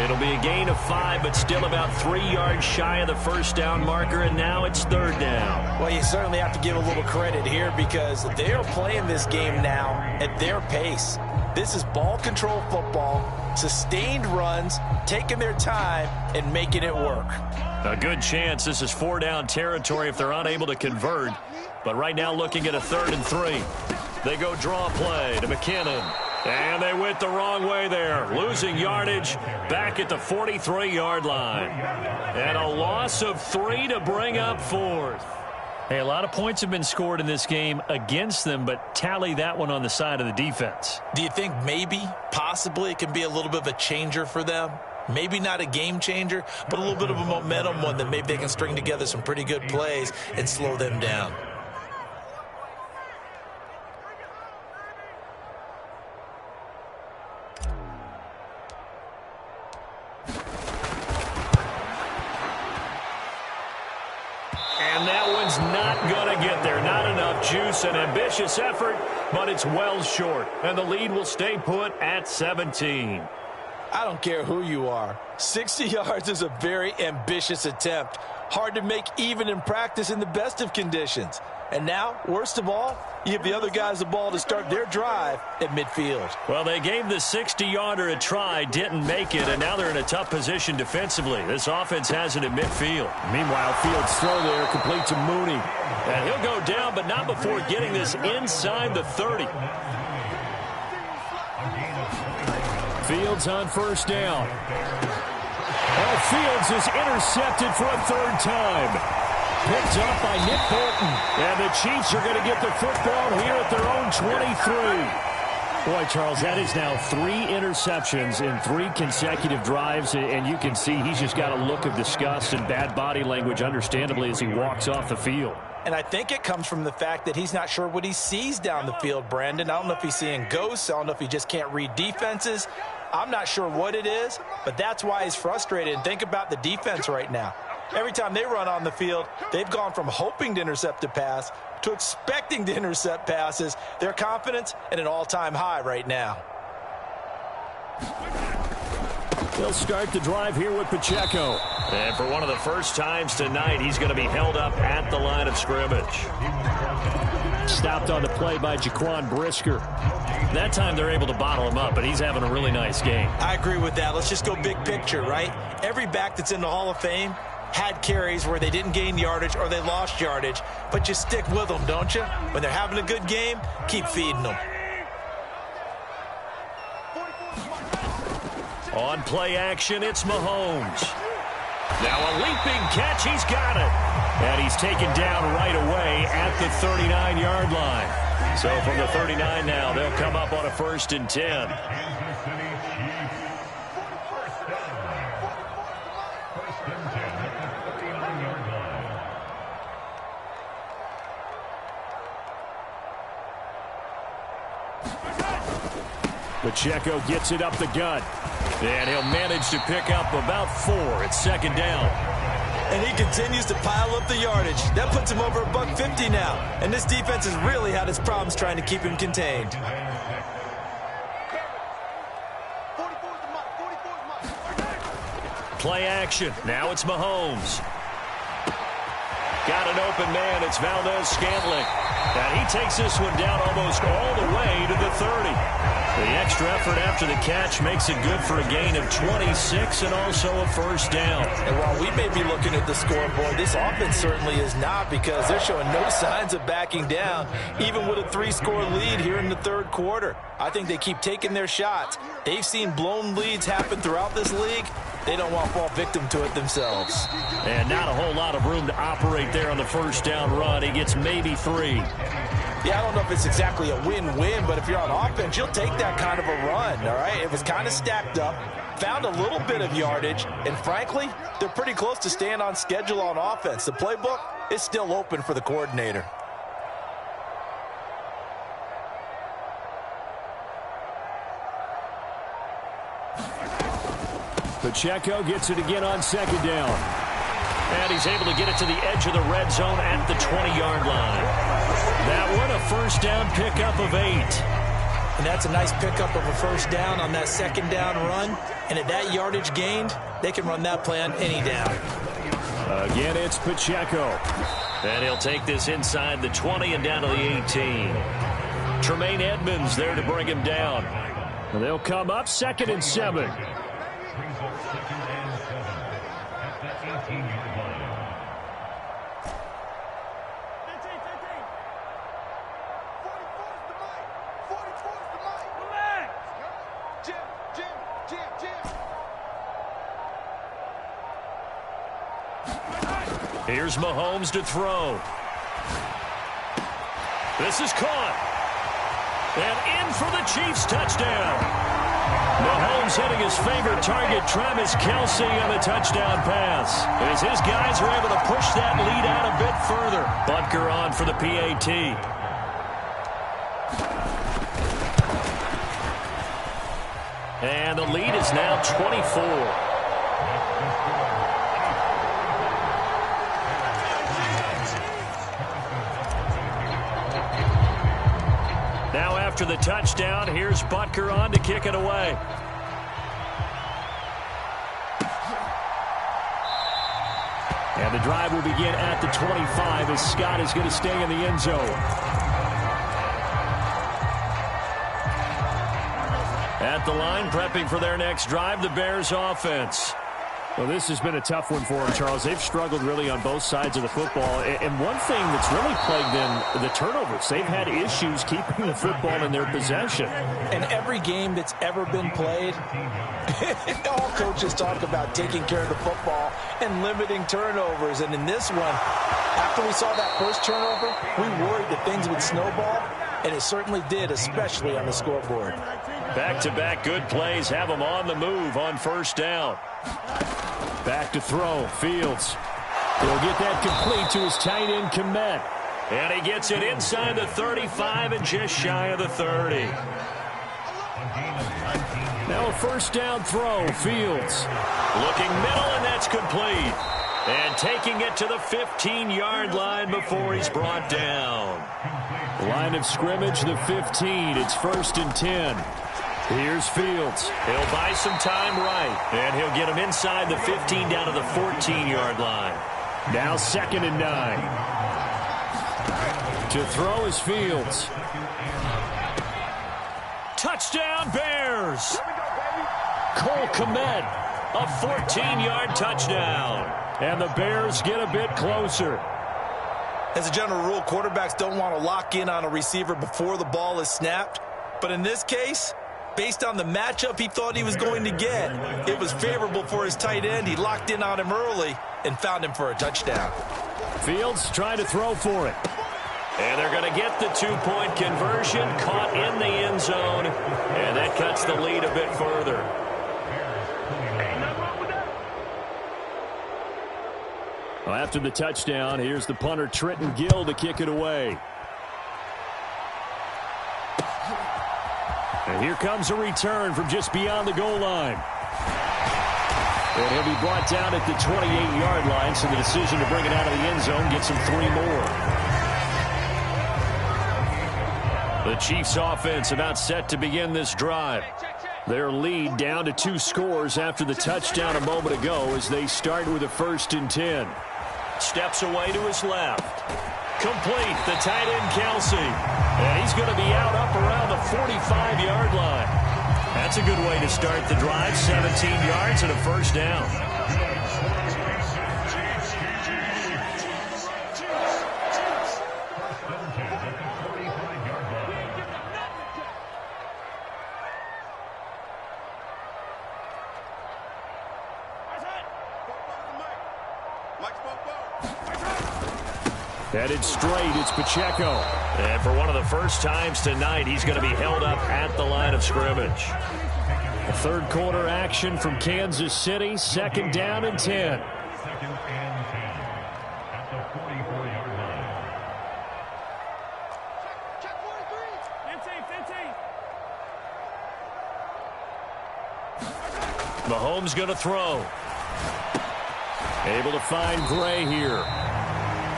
It'll be a gain of 5, but still about 3 yards shy of the first down marker, and now it's 3rd down. Well, you certainly have to give a little credit here because they are playing this game now at their pace. This is ball control football, sustained runs, taking their time, and making it work. A good chance this is 4-down territory if they're unable to convert, but right now looking at a 3rd and 3. They go draw play to McKinnon. And they went the wrong way there. Losing yardage back at the 43-yard line. And a loss of 3 to bring up 4th. Hey, a lot of points have been scored in this game against them, but tally that one on the side of the defense. Do you think maybe, possibly, it can be a little bit of a changer for them? Maybe not a game changer, but a little bit of a momentum one that maybe they can string together some pretty good plays and slow them down. And that one's not going to get there. Not enough juice. An ambitious effort, but it's well short. And the lead will stay put at 17. I don't care who you are. 60 yards is a very ambitious attempt. Hard to make even in practice in the best of conditions. And now, worst of all, you give the other guys the ball to start their drive at midfield. Well, they gave the 60-yarder a try, didn't make it, and now they're in a tough position defensively. This offense has it at midfield. Meanwhile, Fields' throw there complete to Mooney. And he'll go down, but not before getting this inside the 30. Fields on 1st down. Oh, Fields is intercepted for a 3rd time. Picked up by Nick Bolton. And the Chiefs are going to get the football here at their own 23. Boy, Charles, that is now 3 interceptions in 3 consecutive drives. And you can see he's just got a look of disgust and bad body language, understandably, as he walks off the field. And I think it comes from the fact that he's not sure what he sees down the field, Brandon. I don't know if he's seeing ghosts. I don't know if he just can't read defenses. I'm not sure what it is, but that's why he's frustrated. And think about the defense right now. Every time they run on the field, they've gone from hoping to intercept a pass to expecting to intercept passes. Their confidence at an all-time high right now. They'll start the drive here with Pacheco. And for one of the first times tonight, he's going to be held up at the line of scrimmage. Stopped on the play by Jaquan Brisker. That time they're able to bottle him up, but he's having a really nice game. I agree with that. Let's just go big picture, right? Every back that's in the Hall of Fame had carries where they didn't gain yardage or they lost yardage, but you stick with them, don't you? When they're having a good game, keep feeding them. On play action, it's Mahomes. Now a leaping catch, he's got it. And he's taken down right away at the 39-yard line. So from the 39 now, they'll come up on a 1st and 10. Pacheco gets it up the gut. And he'll manage to pick up about 4 at 2nd down. And he continues to pile up the yardage. That puts him over $150 now. And this defense has really had its problems trying to keep him contained. Play action. Now it's Mahomes. Got an open man. It's Valdez-Scantling. And he takes this one down almost all the way to the 30. The extra effort after the catch makes it good for a gain of 26 and also a 1st down. And while we may be looking at the scoreboard, this offense certainly is not, because they're showing no signs of backing down, even with a 3-score lead here in the 3rd quarter. I think they keep taking their shots. They've seen blown leads happen throughout this league. They don't want to fall victim to it themselves. And not a whole lot of room to operate there on the 1st down run. He gets maybe 3. Yeah, I don't know if it's exactly a win-win, but if you're on offense, you'll take that kind of a run, all right? It was kind of stacked up, found a little bit of yardage, and frankly, they're pretty close to staying on schedule on offense. The playbook is still open for the coordinator. Pacheco gets it again on 2nd down. And he's able to get it to the edge of the red zone at the 20-yard line. That one, a 1st down pickup of 8. And that's a nice pickup of a 1st down on that 2nd down run. And at that yardage gained, they can run that play on any down. Again, it's Pacheco. And he'll take this inside the 20 and down to the 18. Tremaine Edmonds there to bring him down. And they'll come up 2nd and 7. Here's Mahomes to throw. This is caught. And in for the Chiefs touchdown. Mahomes hitting his favorite target, Travis Kelce, on a touchdown pass. As his guys are able to push that lead out a bit further. Butker on for the PAT. And the lead is now 24. Now after the touchdown, here's Butker on to kick it away. And the drive will begin at the 25 as Scott is going to stay in the end zone. At the line, prepping for their next drive, the Bears offense. Well, this has been a tough one for them, Charles. They've struggled really on both sides of the football. And one thing that's really plagued them, the turnovers. They've had issues keeping the football in their possession. And every game that's ever been played, all coaches talk about taking care of the football and limiting turnovers. And in this one, after we saw that first turnover, we worried that things would snowball. And it certainly did, especially on the scoreboard. Back-to-back good plays have them on the move on 1st down. Back to throw. Fields. He'll get that complete to his tight end, Kmet. And he gets it inside the 35 and just shy of the 30. Now a 1st down throw. Fields. Looking middle, and that's complete. And taking it to the 15-yard line before he's brought down. Line of scrimmage, the 15. It's 1st and 10. Here's Fields. He'll buy some time right. And he'll get him inside the 15 down to the 14-yard line. Now 2nd and 9. To throw is Fields. Touchdown Bears! Cole Kmet, a 14-yard touchdown. And the Bears get a bit closer. As a general rule, quarterbacks don't want to lock in on a receiver before the ball is snapped. But in this case, based on the matchup he thought he was going to get. It was favorable for his tight end. He locked in on him early and found him for a touchdown. Fields trying to throw for it. And they're going to get the two-point conversion, caught in the end zone, and that cuts the lead a bit further. Well, after the touchdown, here's the punter Trenton Gill to kick it away. And here comes a return from just beyond the goal line. And he'll be brought down at the 28-yard line, so the decision to bring it out of the end zone gets him 3 more. The Chiefs offense about set to begin this drive. Their lead down to 2 scores after the touchdown a moment ago as they start with a 1st and 10. Steps away to his left. Complete, the tight end Kelsey. And he's going to be out up around the 45-yard line. That's a good way to start the drive. 17 yards and a 1st down. Headed straight, it's Pacheco. And for one of the first times tonight, he's going to be held up at the line of scrimmage. A 3rd quarter action from Kansas City, 2nd down and 10. Mahomes going to throw. Able to find Gray here.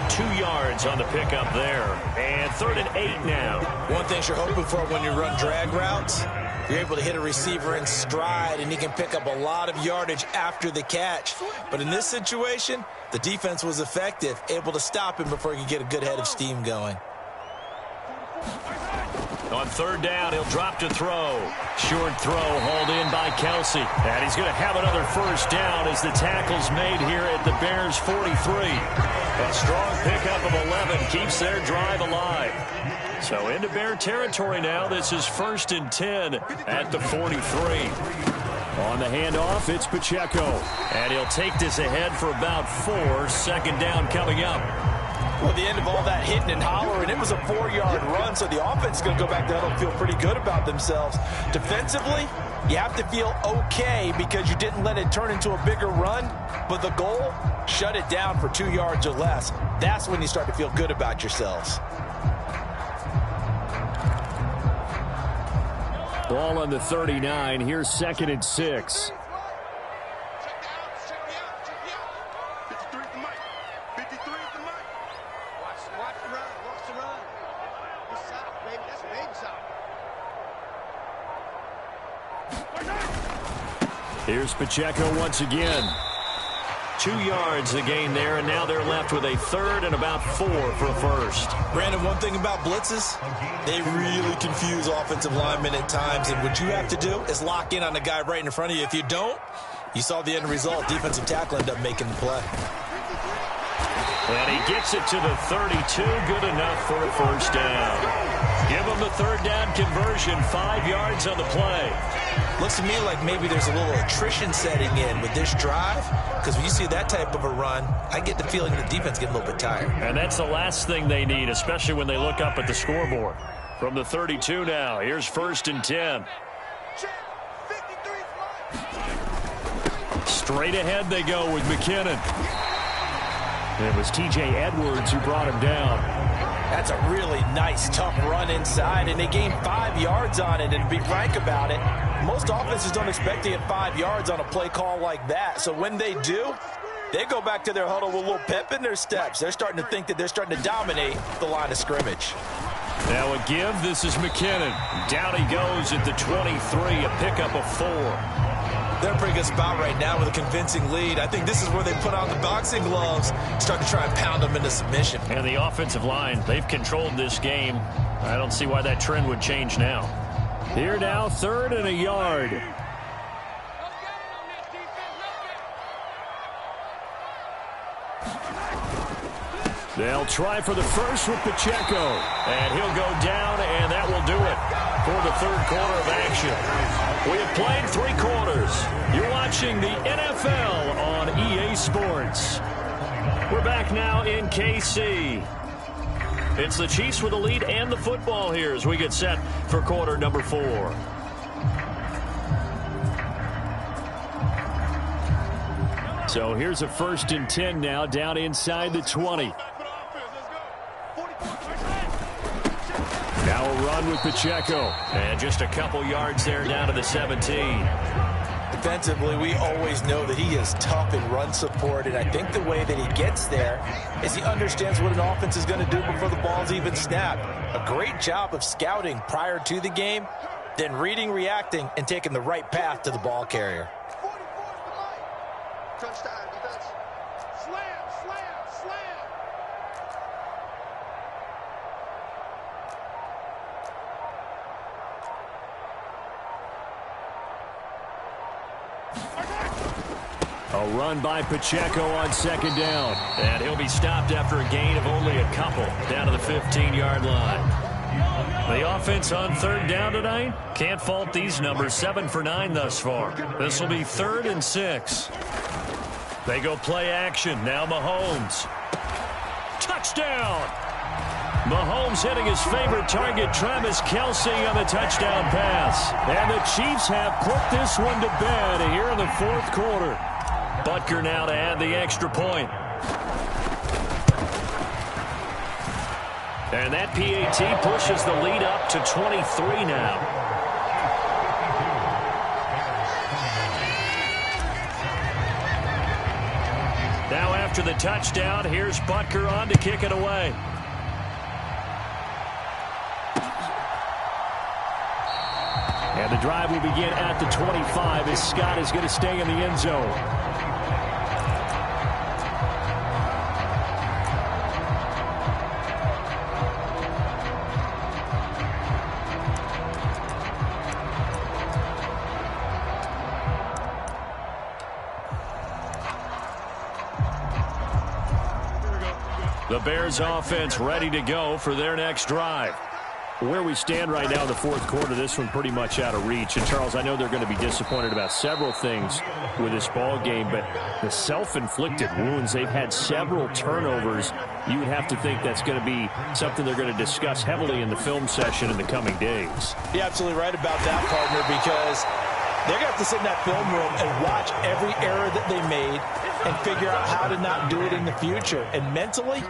2 yards on the pickup there. And 3rd and 8 now. One thing you're hoping for when you run drag routes, you're able to hit a receiver in stride, and he can pick up a lot of yardage after the catch. But in this situation, the defense was effective, able to stop him before he could get a good head of steam going. On 3rd down, he'll drop to throw. Short throw hauled in by Kelsey. And he's going to have another 1st down as the tackle's made here at the Bears' 43. A strong pickup of 11 keeps their drive alive. So into Bear territory now. This is 1st and 10 at the 43. On the handoff, it's Pacheco. And he'll take this ahead for about 4. 2nd down coming up. Well, the end of all that hitting and hollering, it was a 4-yard run, so the offense is going to go back there and feel pretty good about themselves. Defensively, you have to feel okay because you didn't let it turn into a bigger run, but the goal, shut it down for 2 yards or less. That's when you start to feel good about yourselves. Ball on the 39. Here's 2nd and 6. Here's Pacheco once again. 2 yards the gain there, and now they're left with a 3rd and about 4 for a 1st. Brandon, one thing about blitzes, they really confuse offensive linemen at times, and what you have to do is lock in on the guy right in front of you. If you don't, you saw the end result. Defensive tackle ended up making the play. And he gets it to the 32. Good enough for a 1st down. Give him the 3rd down conversion. 5 yards on the play. Looks to me like maybe there's a little attrition setting in with this drive, because when you see that type of a run, I get the feeling the defense getting a little bit tired. And that's the last thing they need, especially when they look up at the scoreboard. From the 32 now, here's 1st and 10. Straight ahead they go with McKinnon. It was T.J. Edwards who brought him down. That's a really nice, tough run inside, and they gained 5 yards on it. And to be frank about it, most offenses don't expect to get 5 yards on a play call like that. So when they do, they go back to their huddle with a little pep in their steps. They're starting to think that they're starting to dominate the line of scrimmage. Now a give. This is McKinnon. Down he goes at the 23, a pickup of 4. They're in a pretty good spot right now with a convincing lead. I think this is where they put on the boxing gloves, start to try and pound them into submission. And the offensive line, they've controlled this game. I don't see why that trend would change now. Here now, 3rd and a yard. They'll try for the 1st with Pacheco. And he'll go down, and that will do it. for the third quarter of action. We have played 3 quarters. You're watching the NFL on EA Sports. We're back now in KC. It's the Chiefs with the lead and the football here as we get set for quarter number 4. So here's a 1st and 10 now down inside the 20. Now a run with Pacheco. And just a couple yards there down to the 17. Defensively, we always know that he is tough in run support, and I think the way that he gets there is he understands what an offense is going to do before the ball's even snapped. A great job of scouting prior to the game, then reading, reacting, and taking the right path to the ball carrier. Touchdown, defense. Slam, slam, slam. A run by Pacheco on 2nd down. And he'll be stopped after a gain of only a couple down to the 15-yard line. The offense on 3rd down tonight. Can't fault these numbers. 7 for 9 thus far. This will be 3rd and 6. They go play action. Now Mahomes. Touchdown! Mahomes hitting his favorite target, Travis Kelce, on the touchdown pass. And the Chiefs have put this one to bed here in the 4th quarter. Butker now to add the extra point. And that PAT pushes the lead up to 23 now. Now after the touchdown, here's Butker on to kick it away. And the drive will begin at the 25 as Scott is going to stay in the end zone. The Bears offense ready to go for their next drive. Where we stand right now in the 4th quarter, this one pretty much out of reach. And, Charles, I know they're going to be disappointed about several things with this ball game, but the self-inflicted wounds, they've had several turnovers. You would have to think that's going to be something they're going to discuss heavily in the film session in the coming days. You're absolutely right about that, partner, because they're going to have to sit in that film room and watch every error that they made and figure out how to not do it in the future. And mentally,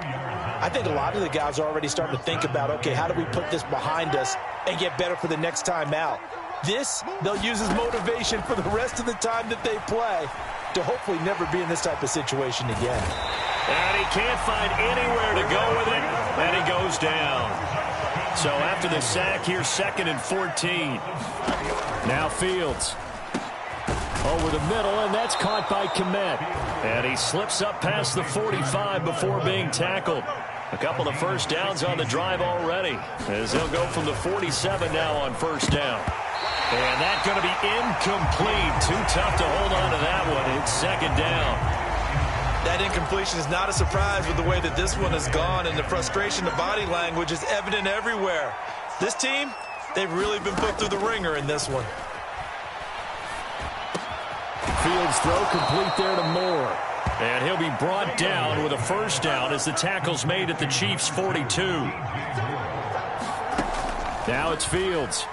I think a lot of the guys are already starting to think about, okay, how do we put this behind us and get better for the next time out? This, they'll use as motivation for the rest of the time that they play to hopefully never be in this type of situation again. And he can't find anywhere to go with it, and he goes down. So after the sack, here's 2nd and 14. Now Fields. Over the middle, and that's caught by Kmet. And he slips up past the 45 before being tackled. A couple of first downs on the drive already, as they'll go from the 47 now on 1st down. And that's going to be incomplete. Too tough to hold on to that one. It's 2nd down. That incompletion is not a surprise with the way that this one has gone, and the frustration, the body language is evident everywhere. This team, they've really been put through the ringer in this one. Fields throw complete there to Moore. And he'll be brought down with a 1st down as the tackle's made at the Chiefs' 42. Now it's Fields.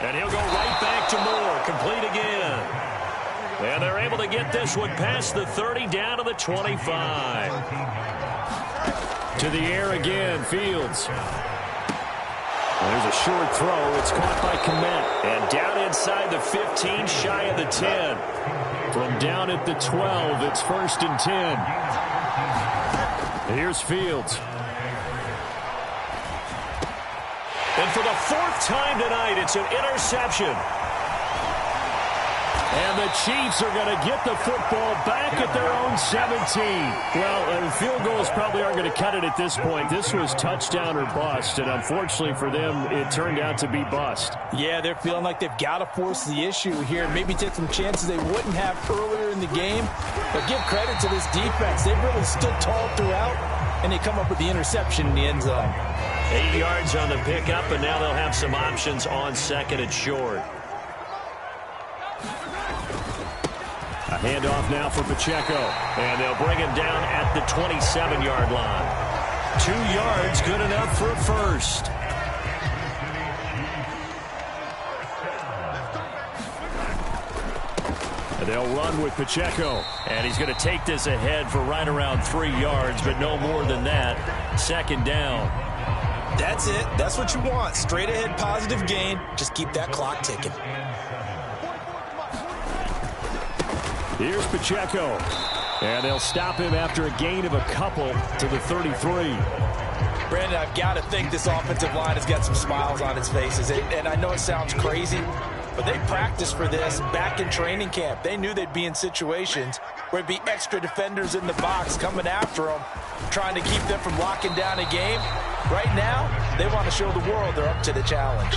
And he'll go right back to Moore. Complete again. And they're able to get this one past the 30 down to the 25. To the air again, Fields. There's a short throw. It's caught by Kmet. And down inside the 15, shy of the 10. From down at the 12, it's 1st and 10. Here's Fields. And for the 4th time tonight, it's an interception. And the Chiefs are going to get the football back at their own 17. Well, field goals probably aren't going to cut it at this point. This was touchdown or bust, and unfortunately for them, it turned out to be bust. Yeah, they're feeling like they've got to force the issue here. Maybe take some chances they wouldn't have earlier in the game. But give credit to this defense. They've really stood tall throughout, and they come up with the interception in the end zone. 8 yards on the pickup, and now they'll have some options on second and short. A handoff now for Pacheco, and they'll bring him down at the 27-yard line. 2 yards, good enough for a first. They'll run with Pacheco, and he's going to take this ahead for right around 3 yards, but no more than that. Second down. That's it. That's what you want. Straight ahead positive gain. Just keep that clock ticking. Here's Pacheco, and they'll stop him after a gain of a couple to the 33. Brandon, I've got to think this offensive line has got some smiles on its faces, and I know it sounds crazy, but they practiced for this back in training camp. They knew they'd be in situations where it'd be extra defenders in the box coming after them, trying to keep them from locking down a game. Right now, they want to show the world they're up to the challenge.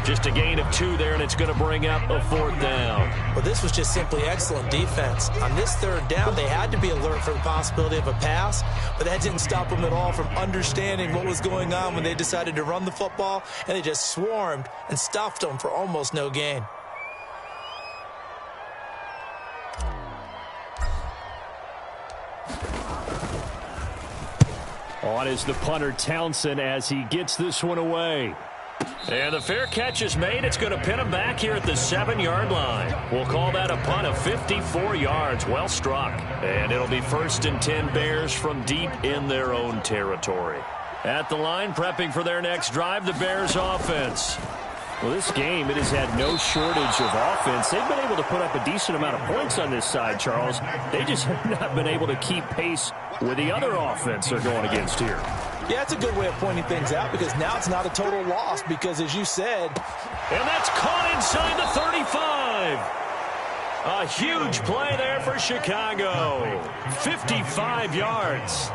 Just a gain of 2 there, and it's going to bring up a 4th down. Well, this was just simply excellent defense. On this 3rd down, they had to be alert for the possibility of a pass, but that didn't stop them at all from understanding what was going on when they decided to run the football, and they just swarmed and stuffed them for almost no gain. On is the punter, Townsend, as he gets this one away. And the fair catch is made. It's going to pin him back here at the 7-yard line. We'll call that a punt of 54 yards. Well struck. And it'll be 1st and 10 Bears from deep in their own territory. At the line, prepping for their next drive, the Bears offense. Well, this game, it has had no shortage of offense. They've been able to put up a decent amount of points on this side, Charles. They just have not been able to keep pace with the other offense they're going against here. Yeah, it's a good way of pointing things out because now it's not a total loss because, as you said... And that's caught inside the 35. A huge play there for Chicago. 55 yards.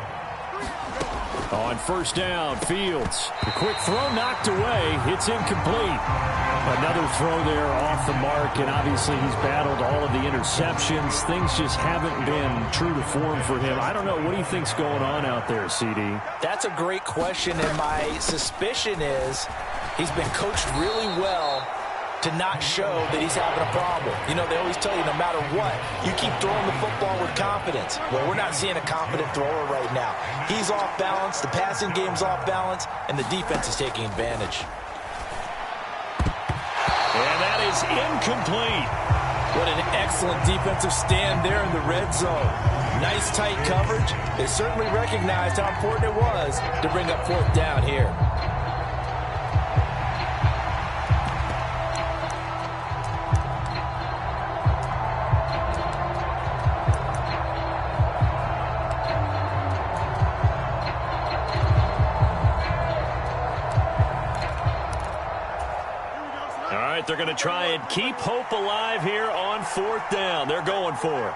On 1st down, Fields. A quick throw knocked away. It's incomplete. Another throw there off the mark, and obviously he's battled all of the interceptions. Things just haven't been true to form for him. I don't know. What do you think's going on out there, CD? That's a great question, and my suspicion is he's been coached really well to not show that he's having a problem. You know, they always tell you no matter what, you keep throwing the football with confidence. Well, we're not seeing a confident thrower right now. He's off balance, the passing game's off balance, and the defense is taking advantage. And that is incomplete. What an excellent defensive stand there in the red zone. Nice tight coverage. They certainly recognized how important it was to bring up 4th down here. They're going to try and keep hope alive here on 4th down. They're going for it.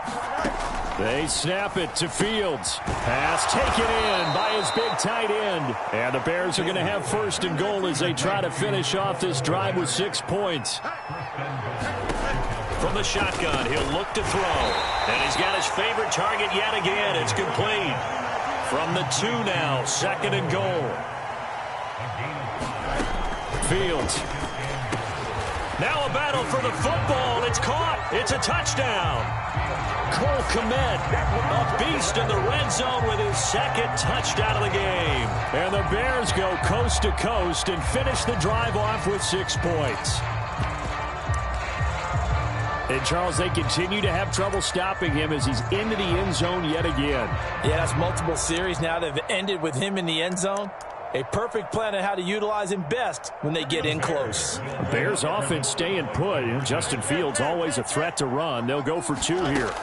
They snap it to Fields. Pass taken in by his big tight end. And the Bears are going to have 1st and goal as they try to finish off this drive with 6 points. From the shotgun, he'll look to throw. And he's got his favorite target yet again. It's complete. From the 2 now, 2nd and goal. Fields. Now a battle for the football. It's caught. It's a touchdown. Cole Kmet, a beast in the red zone with his 2nd touchdown of the game. And the Bears go coast to coast and finish the drive off with 6 points. And, Charles, they continue to have trouble stopping him as he's into the end zone yet again. Yeah, that's multiple series now that have ended with him in the end zone. A perfect plan on how to utilize him best when they get in close. Bears offense staying put. Justin Fields always a threat to run. They'll go for 2 here.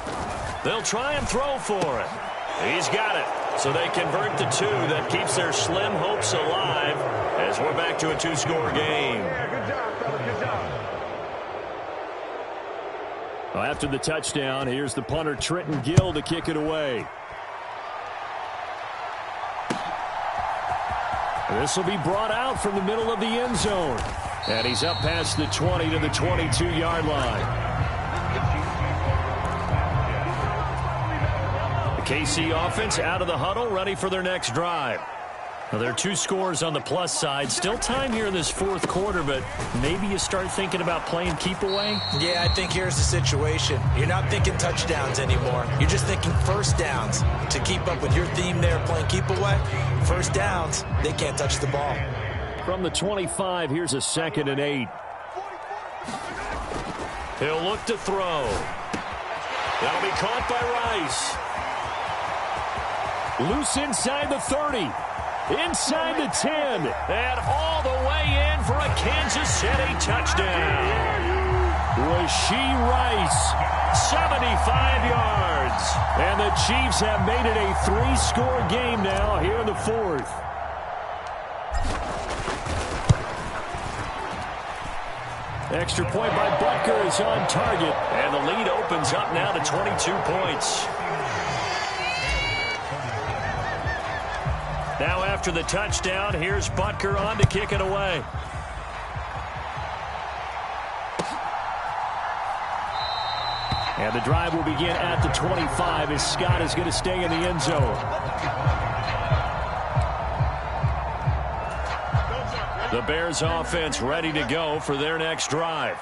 They'll try and throw for it. He's got it. So they convert the 2. That keeps their slim hopes alive as we're back to a 2-score game. Good job, fellas. Good job. Well, after the touchdown, here's the punter, Trenton Gill, to kick it away. This will be brought out from the middle of the end zone. And he's up past the 20 to the 22-yard line. The KC offense out of the huddle, ready for their next drive. Well, there are 2 scores on the plus side. Still time here in this fourth quarter, but maybe you start thinking about playing keep away? Yeah, I think here's the situation. You're not thinking touchdowns anymore. You're just thinking first downs. To keep up with your theme there, playing keep away, first downs, they can't touch the ball. From the 25, here's a 2nd and 8. He'll look to throw. That'll be caught by Rice. Loose inside the 30. Inside the 10. And all the way in for a Kansas City touchdown. Rashee Rice, 75 yards. And the Chiefs have made it a 3-score game now here in the fourth. Extra point by Butker is on target. And the lead opens up now to 22 points. Now after the touchdown, here's Butker on to kick it away. And the drive will begin at the 25 as Scott is going to stay in the end zone. The Bears offense ready to go for their next drive.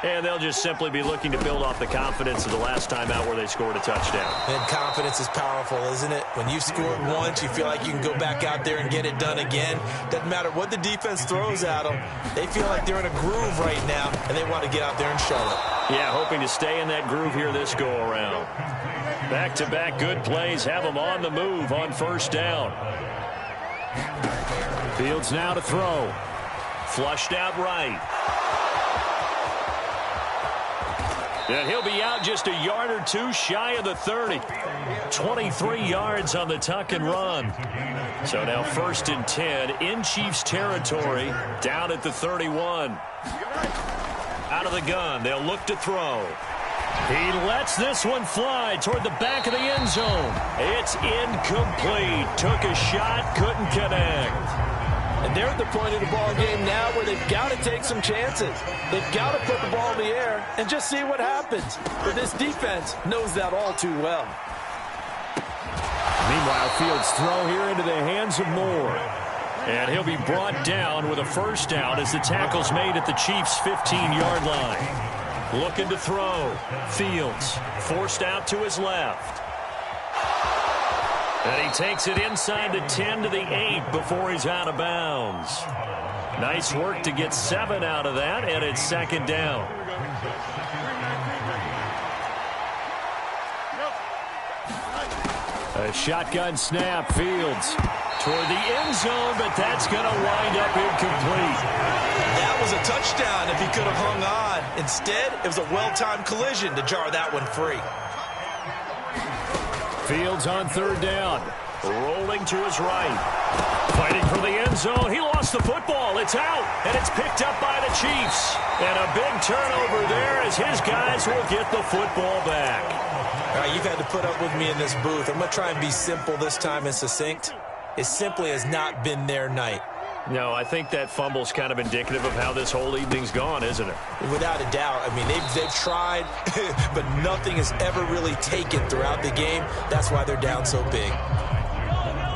And they'll just simply be looking to build off the confidence of the last time out where they scored a touchdown. And confidence is powerful, isn't it? When you've scored once, you feel like you can go back out there and get it done again. Doesn't matter what the defense throws at them. They feel like they're in a groove right now, and they want to get out there and show it. Yeah, hoping to stay in that groove here this go-around. Back-to-back good plays have them on the move on first down. Fields now to throw. Flushed out right. And he'll be out just a yard or 2 shy of the 30. 23 yards on the tuck and run. So now 1st and 10 in Chiefs territory, down at the 31. Out of the gun, they'll look to throw. He lets this one fly toward the back of the end zone. It's incomplete. Took a shot, couldn't connect. And they're at the point of the ball game now where they've got to take some chances. They've got to put the ball in the air and just see what happens. But this defense knows that all too well. Meanwhile, Fields' throw here into the hands of Moore. And he'll be brought down with a first down as the tackle's made at the Chiefs' 15-yard line. Looking to throw. Fields forced out to his left. And he takes it inside the 10 to the 8 before he's out of bounds. Nice work to get 7 out of that, and it's 2nd down. A shotgun snap, Fields toward the end zone, but that's going to wind up incomplete. That was a touchdown if he could have hung on. Instead, it was a well-timed collision to jar that one free. Fields on 3rd down. Rolling to his right. Fighting for the end zone. He lost the football. It's out. And it's picked up by the Chiefs. And a big turnover there as his guys will get the football back. All right, you've had to put up with me in this booth. I'm going to try and be simple this time and succinct. It simply has not been their night. No, I think that fumble's kind of indicative of how this whole evening's gone, isn't it? Without a doubt. I mean, they've tried, but nothing has ever really taken throughout the game. That's why they're down so big.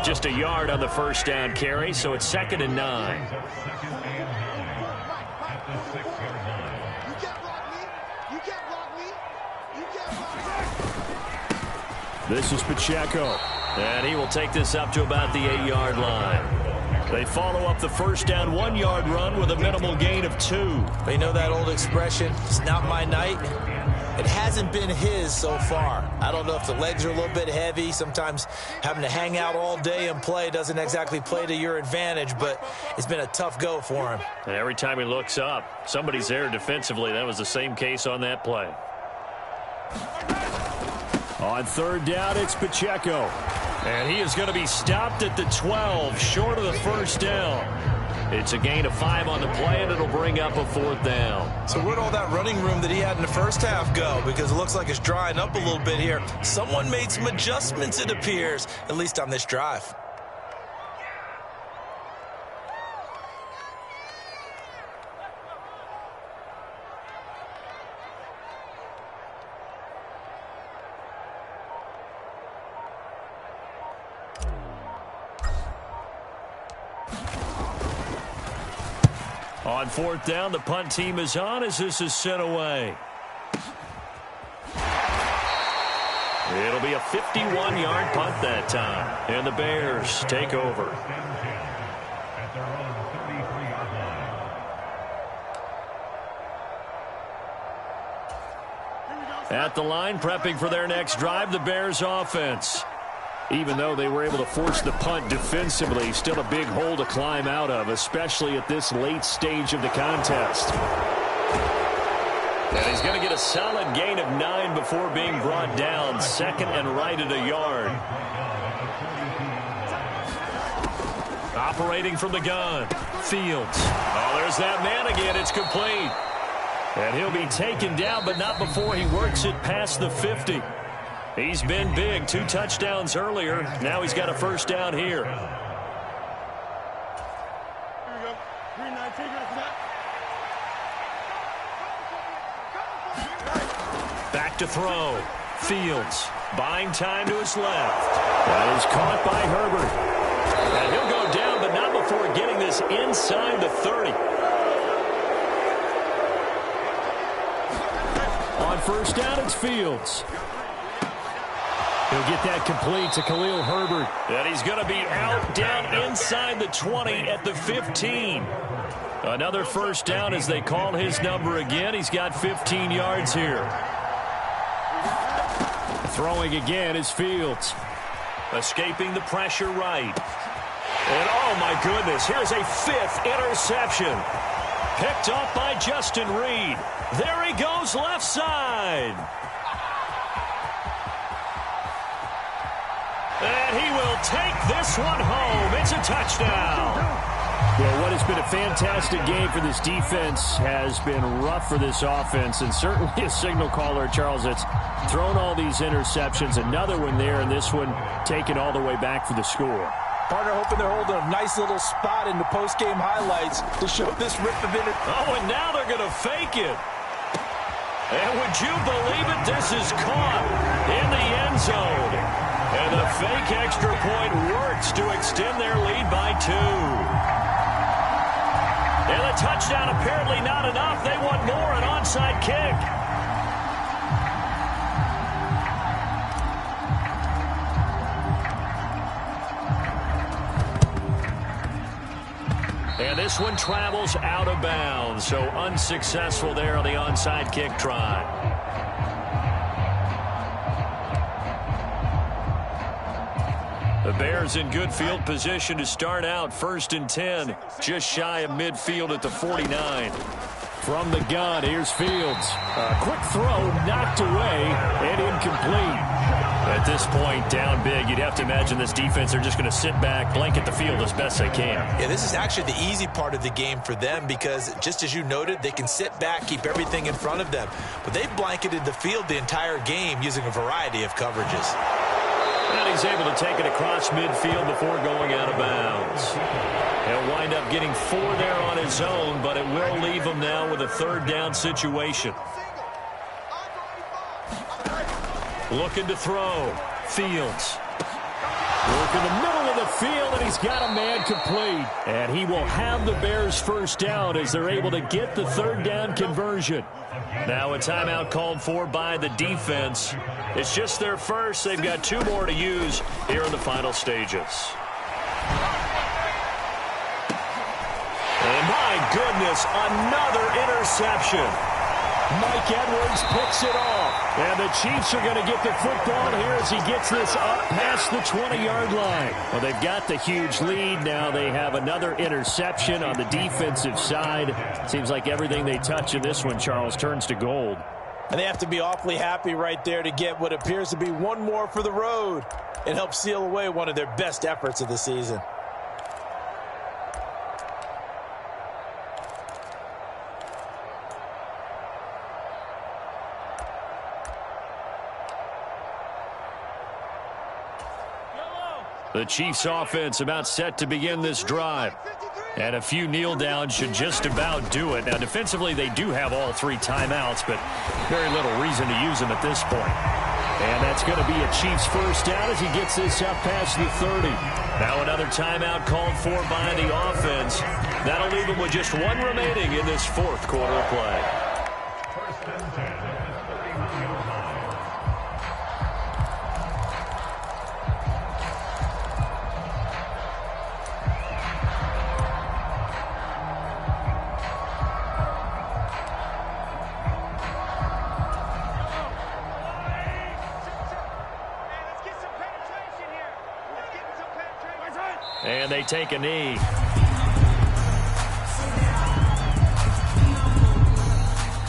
Just a yard on the first down carry, so it's 2nd and 9. This is Pacheco, and he will take this up to about the 8-yard line. They follow up the first down 1-yard run with a minimal gain of 2. But you know that old expression, it's not my night? It hasn't been his so far. I don't know if the legs are a little bit heavy. Sometimes having to hang out all day and play doesn't exactly play to your advantage, but it's been a tough go for him. And every time he looks up, somebody's there defensively. That was the same case on that play. On 3rd down, it's Pacheco. And he is going to be stopped at the 12, short of the first down. It's a gain of 5 on the play, and it'll bring up a 4th down. So where'd all that running room that he had in the first half go? Because it looks like it's drying up a little bit here. Someone made some adjustments, it appears, at least on this drive. On fourth down, the punt team is on as this is sent away. It'll be a 51-yard punt that time. And the Bears take over. At the line, prepping for their next drive, the Bears offense. Even though they were able to force the punt defensively, still a big hole to climb out of, especially at this late stage of the contest. And he's going to get a solid gain of 9 before being brought down. Second and right at a yard. Operating from the gun, Fields. Oh, there's that man again. It's complete. And he'll be taken down, but not before he works it past the 50. He's been big. 2 touchdowns earlier. Now he's got a first down here. Back to throw. Fields buying time to his left. That is caught by Herbert. And he'll go down, but not before getting this inside the 30. On first down, it's Fields. He'll get that complete to Khalil Herbert. And he's going to be out down inside the 20 at the 15. Another first down as they call his number again. He's got 15 yards here. Throwing again is Fields. Escaping the pressure right. And oh my goodness, here's a 5th interception. Picked off by Justin Reed. There he goes left side. And he will take this one home. It's a touchdown. Well, what has been a fantastic game for this defense has been rough for this offense, and certainly a signal caller, Charles, that's thrown all these interceptions. Another one there, and this one taken all the way back for the score. Partner hoping they're holding a nice little spot in the post-game highlights to show this rip of it. Oh, and now they're going to fake it. And would you believe it? This is caught in the end zone. And the fake extra point works to extend their lead by 2. And the touchdown apparently not enough. They want more, an onside kick. And this one travels out of bounds, so unsuccessful there on the onside kick try. The Bears in good field position to start out. 1st and 10, just shy of midfield at the 49. From the gun, here's Fields. A quick throw, knocked away, and incomplete. At this point, down big, you'd have to imagine this defense are just going to sit back, blanket the field as best they can. Yeah, this is actually the easy part of the game for them because, just as you noted, they can sit back, keep everything in front of them. But they've blanketed the field the entire game using a variety of coverages. And he's able to take it across midfield before going out of bounds. He'll wind up getting 4 there on his own, but it will leave him now with a 3rd down situation. Looking to throw. Fields. Work in the middle of the field, and he's got a man complete. And he will have the Bears' first down as they're able to get the 3rd down conversion. Now a timeout called for by the defense. It's just their first. They've got 2 more to use here in the final stages. And my goodness, another interception. Mike Edwards picks it off. And the Chiefs are going to get the football here as he gets this up past the 20-yard line. Well, they've got the huge lead. Now they have another interception on the defensive side. Seems like everything they touch in this one, Charles, turns to gold. And they have to be awfully happy right there to get what appears to be 1 more for the road. It helps seal away one of their best efforts of the season. The Chiefs offense about set to begin this drive. And a few kneel downs should just about do it. Now, defensively, they do have all 3 timeouts, but very little reason to use them at this point. And that's going to be a Chiefs first down as he gets this up past the 30. Now another timeout called for by the offense. That'll leave them with just one remaining in this fourth quarter of play. And they take a knee.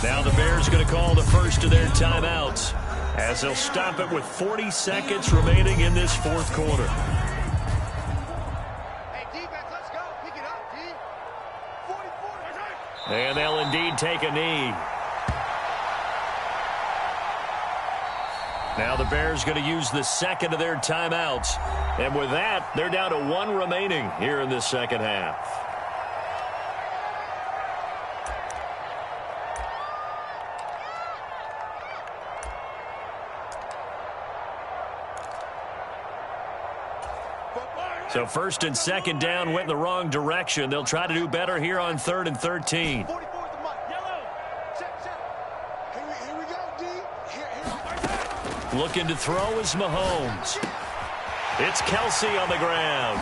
Now the Bears going to call the first of their timeouts as they'll stop it with 40 seconds remaining in this fourth quarter. Hey, defense, let's go. Pick it up, D. 44. And they'll indeed take a knee. Now the Bears going to use the second of their timeouts. And with that, they're down to one remaining here in this second half. So first and second down went in the wrong direction. They'll try to do better here on 3rd and 13. 44 is the money. Yellow. Check. Here we go, D. Here. Looking to throw is Mahomes. It's Kelce on the ground.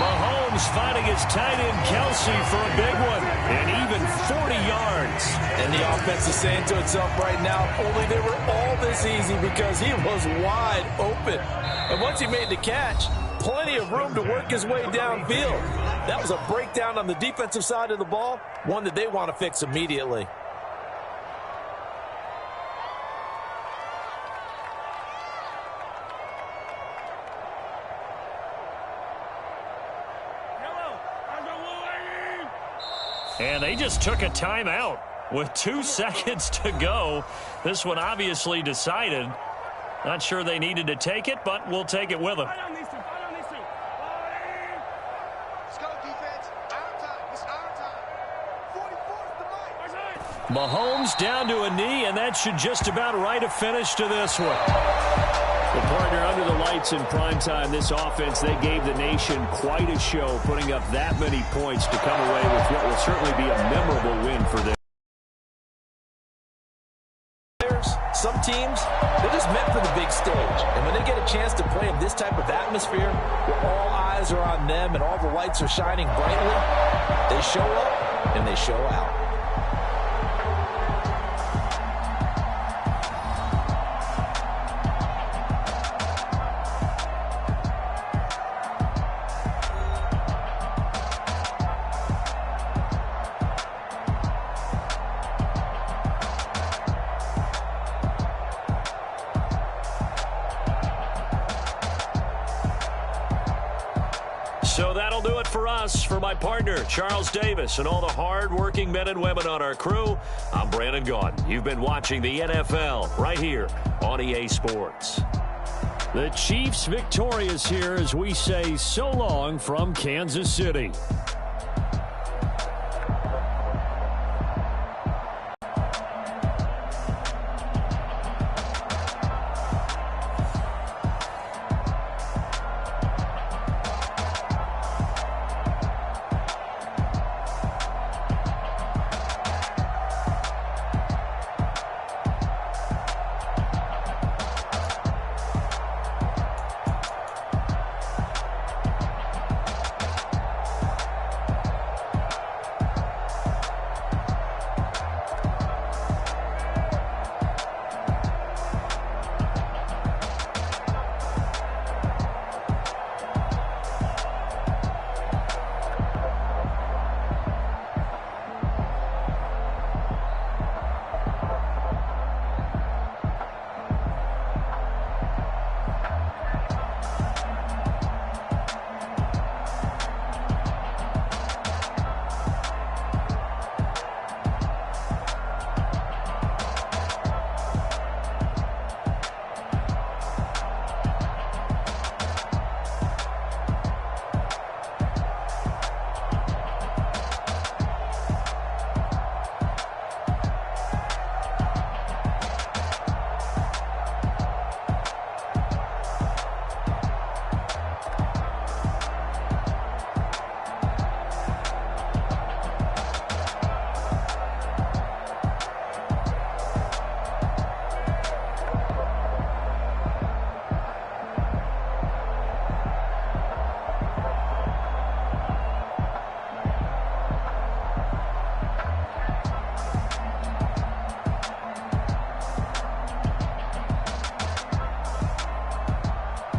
Mahomes finding his tight end Kelce for a big one. And even 40 yards. And the offense is saying to itself right now, only they were all this easy because he was wide open. And once he made the catch, plenty of room to work his way downfield. That was a breakdown on the defensive side of the ball, one that they want to fix immediately. And they just took a timeout with 2 seconds to go. This one obviously decided. Not sure they needed to take it, but we'll take it with them. Let's go, defense. Our time. It's our time. 44 is the money. Mahomes down to a knee, and that should just about write a finish to this one. The partner under the lights in primetime, this offense, they gave the nation quite a show, putting up that many points to come away with what will certainly be a memorable win for them. Some teams, they're just meant for the big stage. And when they get a chance to play in this type of atmosphere, where all eyes are on them and all the lights are shining brightly, they show up and they show out. So that'll do it for us. For my partner, Charles Davis, and all the hard-working men and women on our crew, I'm Brandon Gaudin. You've been watching the NFL right here on EA Sports. The Chiefs victorious here as we say so long from Kansas City.